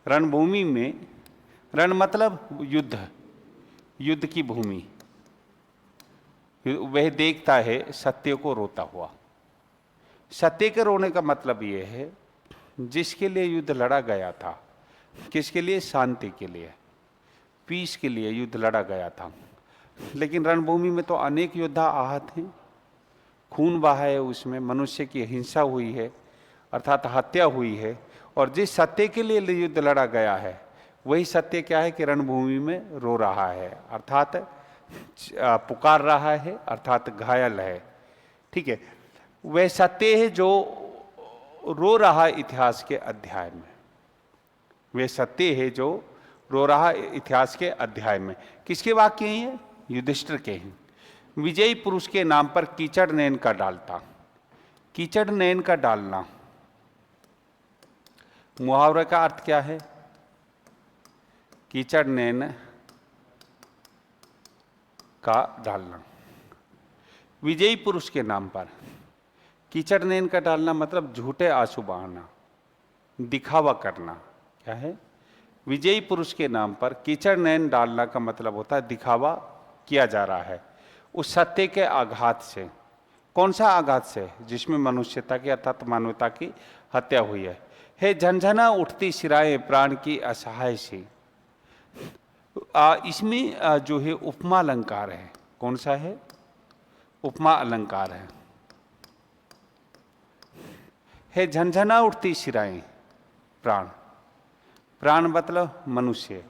रणभूमि में, रण मतलब युद्ध, युद्ध की भूमि। वह देखता है सत्य को रोता हुआ। सत्य के रोने का मतलब यह है, जिसके लिए युद्ध लड़ा गया था, किसके लिए, शांति के लिए, पीस के लिए युद्ध लड़ा गया था। लेकिन रणभूमि में तो अनेक योद्धा आहत हैं, खून बहा है, उसमें मनुष्य की हिंसा हुई है, अर्थात हत्या हुई है। और जिस सत्य के लिए युद्ध लड़ा गया है, वही सत्य क्या है कि रणभूमि में रो रहा है, अर्थात पुकार रहा है अर्थात घायल है, ठीक है। वह सत्य है जो रो रहा इतिहास के अध्याय में, वे सत्य है जो रो रहा इतिहास के अध्याय में। किसके वाक्य हैं ये? युधिष्ठिर के हैं। विजयी पुरुष के नाम पर कीचड़ नैन का डालता। कीचड़ नैन का डालना, मुहावरे का अर्थ क्या है? कीचड़ नैन का डालना। विजयी पुरुष के नाम पर कीचड़ नैन का डालना मतलब झूठे आंसू बहाना, दिखावा करना। क्या है? विजयी पुरुष के नाम पर कीचड़ नैन डालना का मतलब होता है दिखावा किया जा रहा है उस सत्य के आघात से। कौन सा आघात से? जिसमें मनुष्यता की अर्थात मानवता की हत्या हुई है झंझना उठती सिराएं प्राण की असहाय सी। इसमें जो है उपमा अलंकार है। कौन सा है? उपमा अलंकार है झंझना उठती सिराएं प्राण। प्राण मतलब मनुष्य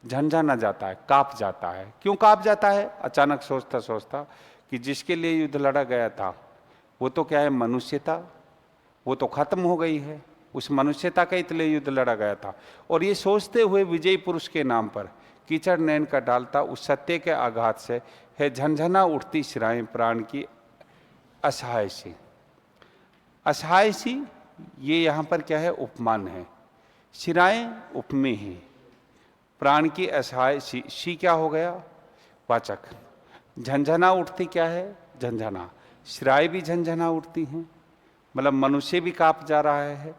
झंझना जाता है, कांप जाता है। क्यों कांप जाता है? अचानक सोचता सोचता कि जिसके लिए युद्ध लड़ा गया था वो तो क्या है? मनुष्यता, वो तो खत्म हो गई है। उस मनुष्यता का इसलिए युद्ध लड़ा गया था। और ये सोचते हुए विजयी पुरुष के नाम पर कीचड़ नैन का डालता उस सत्य के आघात से है झंझना उठती सिराएं प्राण की असहाय सी। असहाय सी, ये यहाँ पर क्या है? उपमान है। सिराएं उपमेय हैं, प्राण की असहाय सी क्या हो गया? वाचक। झंझना उठती क्या है? झंझना। सिराएं भी झंझना उठती हैं, मतलब मनुष्य भी कांप जा रहा है।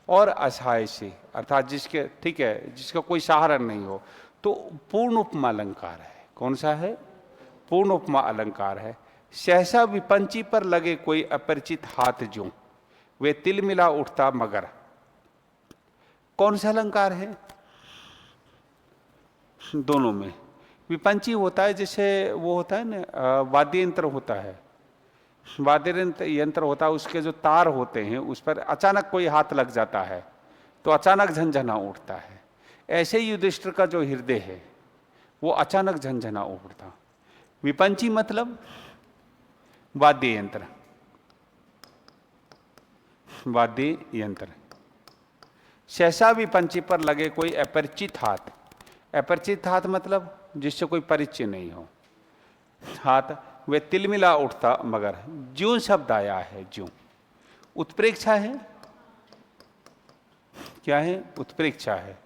और असहाय सी अर्थात जिसके, ठीक है, जिसका कोई सहारा नहीं हो। तो पूर्ण उपमा अलंकार है। कौन सा है? पूर्ण उपमा अलंकार है। सहसा विपंची पर लगे कोई अपरिचित हाथ ज्यों वे तिल मिला उठता मगर। कौन सा अलंकार है? दोनों में। विपंची होता है जैसे वो होता है ना, वाद्य यंत्र होता है, वाद्य यंत्र होता है, उसके जो तार होते हैं उस पर अचानक कोई हाथ लग जाता है तो अचानक झंझना उठता है। ऐसे ही युधिष्ठिर का जो हृदय है वो अचानक झंझना उठता। विपंची मतलब वाद्य यंत्र, वाद्य यंत्र। सहसा विपंची पर लगे कोई अपरिचित हाथ। अपरिचित हाथ मतलब जिससे कोई परिचय नहीं हो हाथ, वे तिलमिला उठता मगर। ज्यों शब्द आया है, ज्यों उत्प्रेक्षा है। क्या है? उत्प्रेक्षा है।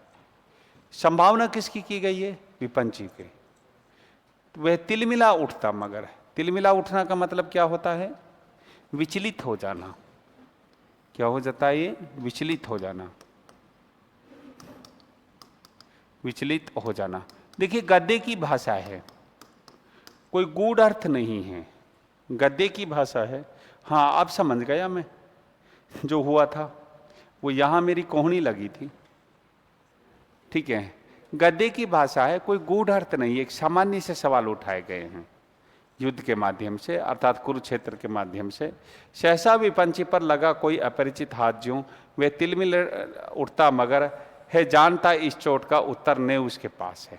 संभावना किसकी की गई है? विपंची की। वह तिलमिला उठता मगर। तिलमिला उठना का मतलब क्या होता है? विचलित हो जाना। क्या हो जाता है ये? विचलित हो जाना, विचलित हो जाना। देखिए गद्य की भाषा है, कोई गूढ़ अर्थ नहीं है, गद्य की भाषा है। हाँ अब समझ गया मैं, जो हुआ था वो यहाँ मेरी कोहनी लगी थी, ठीक है। गद्य की भाषा है, कोई गूढ़ अर्थ नहीं, एक सामान्य से सवाल उठाए गए हैं युद्ध के माध्यम से अर्थात कुरुक्षेत्र के माध्यम से। सहसा विपंची पर लगा कोई अपरिचित हाथ ज्यों वे तिलमिल उठता मगर है जानता इस चोट का उत्तर ने उसके पास है।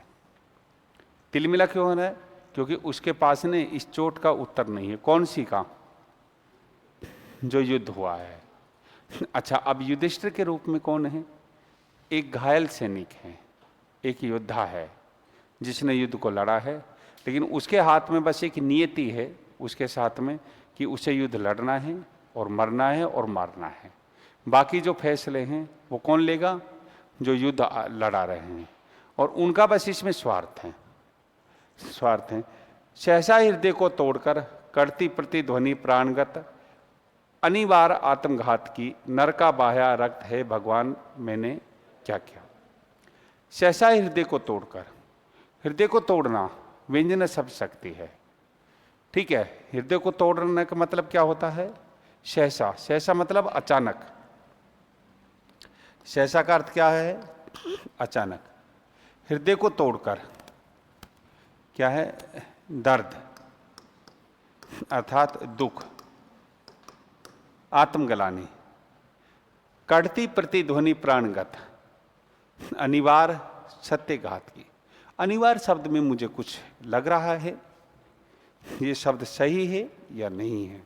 तिलमिला क्यों हो रहा है? क्योंकि उसके पास ने इस चोट का उत्तर नहीं है। कौन सी का? जो युद्ध हुआ है। अच्छा, अब युधिष्ठिर के रूप में कौन है? एक घायल सैनिक है, एक योद्धा है जिसने युद्ध को लड़ा है, लेकिन उसके हाथ में बस एक नियति है उसके साथ में कि उसे युद्ध लड़ना है और मरना है और मारना है। बाकी जो फैसले हैं वो कौन लेगा? जो युद्ध लड़ा रहे हैं, और उनका बस इसमें स्वार्थ है, स्वार्थ है। सहसा हृदय को तोड़कर करती प्रतिध्वनि प्राणगत अनिवार्य आत्मघात की नर का बाह्या रक्त है भगवान मैंने क्या किया। सहसा हृदय को तोड़कर, हृदय को तोड़ना व्यंजन शब्द शक्ति है, ठीक है। हृदय को तोड़ने का मतलब क्या होता है? सहसा। सहसा मतलब अचानक। सहसा का अर्थ क्या है? अचानक। हृदय को तोड़कर क्या है? दर्द अर्थात दुख, आत्मगलानी। कड़ती प्रतिध्वनि प्राणगत, अनिवार्य सत्यघात की। अनिवार्य शब्द में मुझे कुछ लग रहा है, ये शब्द सही है या नहीं है।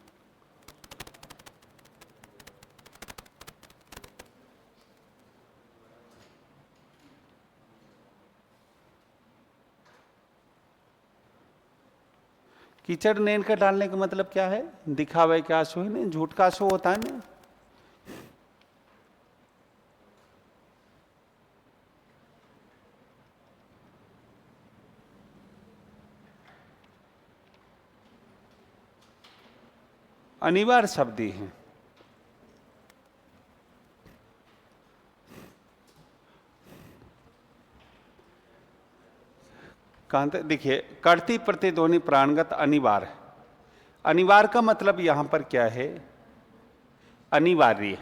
कीचड़ नेन कर डालने का मतलब क्या है? दिखावे का आंसू है ना, झूठ का आंसू होता है ना। अनिवार्य शब्द ही है। कहां तक देखिए, कर्ती प्रतिध्वनि प्राणगत अनिवार्य। अनिवार्य का मतलब यहां पर क्या है? अनिवार्य।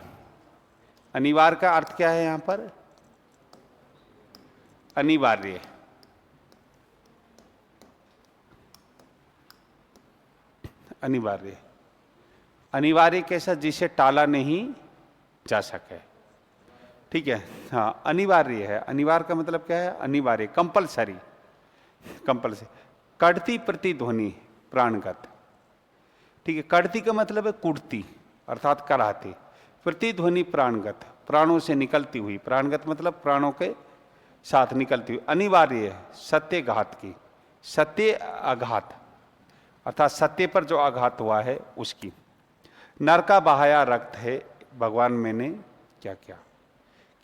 अनिवार्य का अर्थ क्या है यहां पर? अनिवार्य। अनिवार्य। अनिवार्य कैसा? जिसे टाला नहीं जा सके। ठीक है, हाँ अनिवार्य है। अनिवार्य का मतलब क्या है? अनिवार्य, कंपलसरी। कंपलसरी। कड़ती प्रतिध्वनि प्राणगत। ठीक है, कड़ती का मतलब है कुड़ती अर्थात कराहती। प्रतिध्वनि प्राणगत, प्राणों से निकलती हुई। प्राणगत मतलब प्राणों के साथ निकलती हुई। अनिवार्य है सत्य घात की। सत्य आघात अर्थात सत्य पर जो आघात हुआ है उसकी। नर का बहाया रक्त है भगवान मैंने क्या क्या,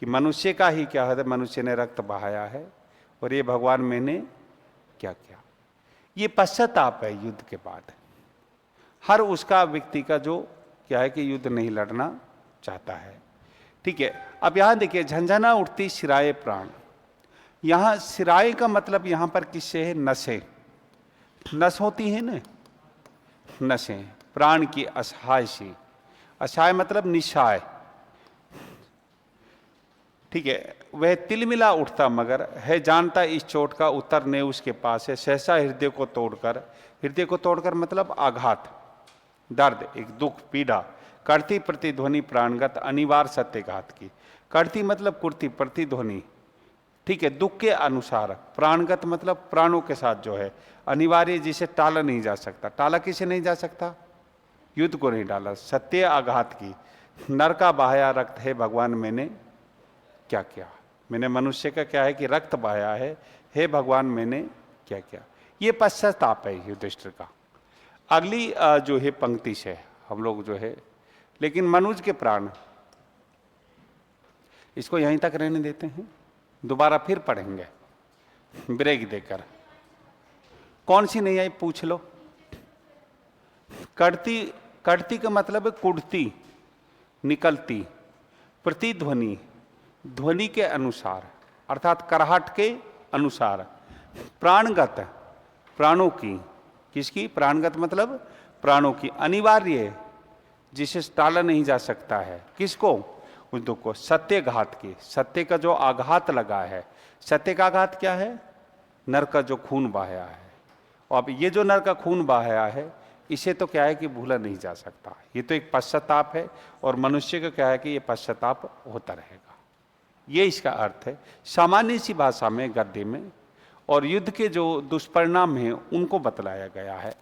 कि मनुष्य का ही क्या है, मनुष्य ने रक्त बहाया है और ये भगवान मैंने क्या क्या। ये पश्चाताप है युद्ध के बाद। हर उसका व्यक्ति का जो क्या है कि युद्ध नहीं लड़ना चाहता है। ठीक है, अब यहां देखिए, झंझना उठती सिराए प्राण। यहां सिराए का मतलब यहां पर किससे है? नसें। नस होती है ना, नसें प्राण की असहाय सी। असहाय मतलब निशाय। ठीक है, वह तिलमिला उठता मगर है जानता इस चोट का उत्तर ने उसके पास है। सहसा हृदय को तोड़कर, हृदय को तोड़कर मतलब आघात, दर्द, एक दुख, पीड़ा। करती प्रतिध्वनि प्राणगत अनिवार्य सत्यघात की। करती मतलब कुर्ती, प्रतिध्वनि ठीक है दुख के अनुसार। प्राणगत मतलब प्राणों के साथ जो है। अनिवार्य जिसे टाला नहीं जा सकता। टाला किसे नहीं जा सकता? युद्ध को नहीं डाला। सत्य आघात की। नर का बहाया रक्त है भगवान मैंने क्या क्या। मैंने मनुष्य का क्या है कि रक्त बहाया है, हे भगवान मैंने क्या क्या। ये पश्चाताप है युधिष्ठिर का। अगली जो है पंक्ति से हम लोग जो है, लेकिन मनुज के प्राण, इसको यहीं तक रहने देते हैं, दोबारा फिर पढ़ेंगे ब्रेक देकर। कौन सी नहीं आई पूछ लो। कड़ती, कड़ती का मतलब है कुड़ती, निकलती। प्रतिध्वनि, ध्वनि के अनुसार अर्थात कराहट के अनुसार। प्राणगत, प्राणों की। किसकी? प्राणगत मतलब प्राणों की। अनिवार्य, जिसे टाला नहीं जा सकता है। किसको? उस दुख को। सत्यघात की, सत्य का जो आघात लगा है। सत्य का आघात क्या है? नर का जो खून बहाया है। और अब ये जो नर का खून बहाया है, इसे तो क्या है कि भूला नहीं जा सकता। ये तो एक पश्चाताप है और मनुष्य का क्या है कि ये पश्चाताप होता रहेगा। ये इसका अर्थ है सामान्य सी भाषा में, गद्य में। और युद्ध के जो दुष्परिणाम हैं उनको बतलाया गया है।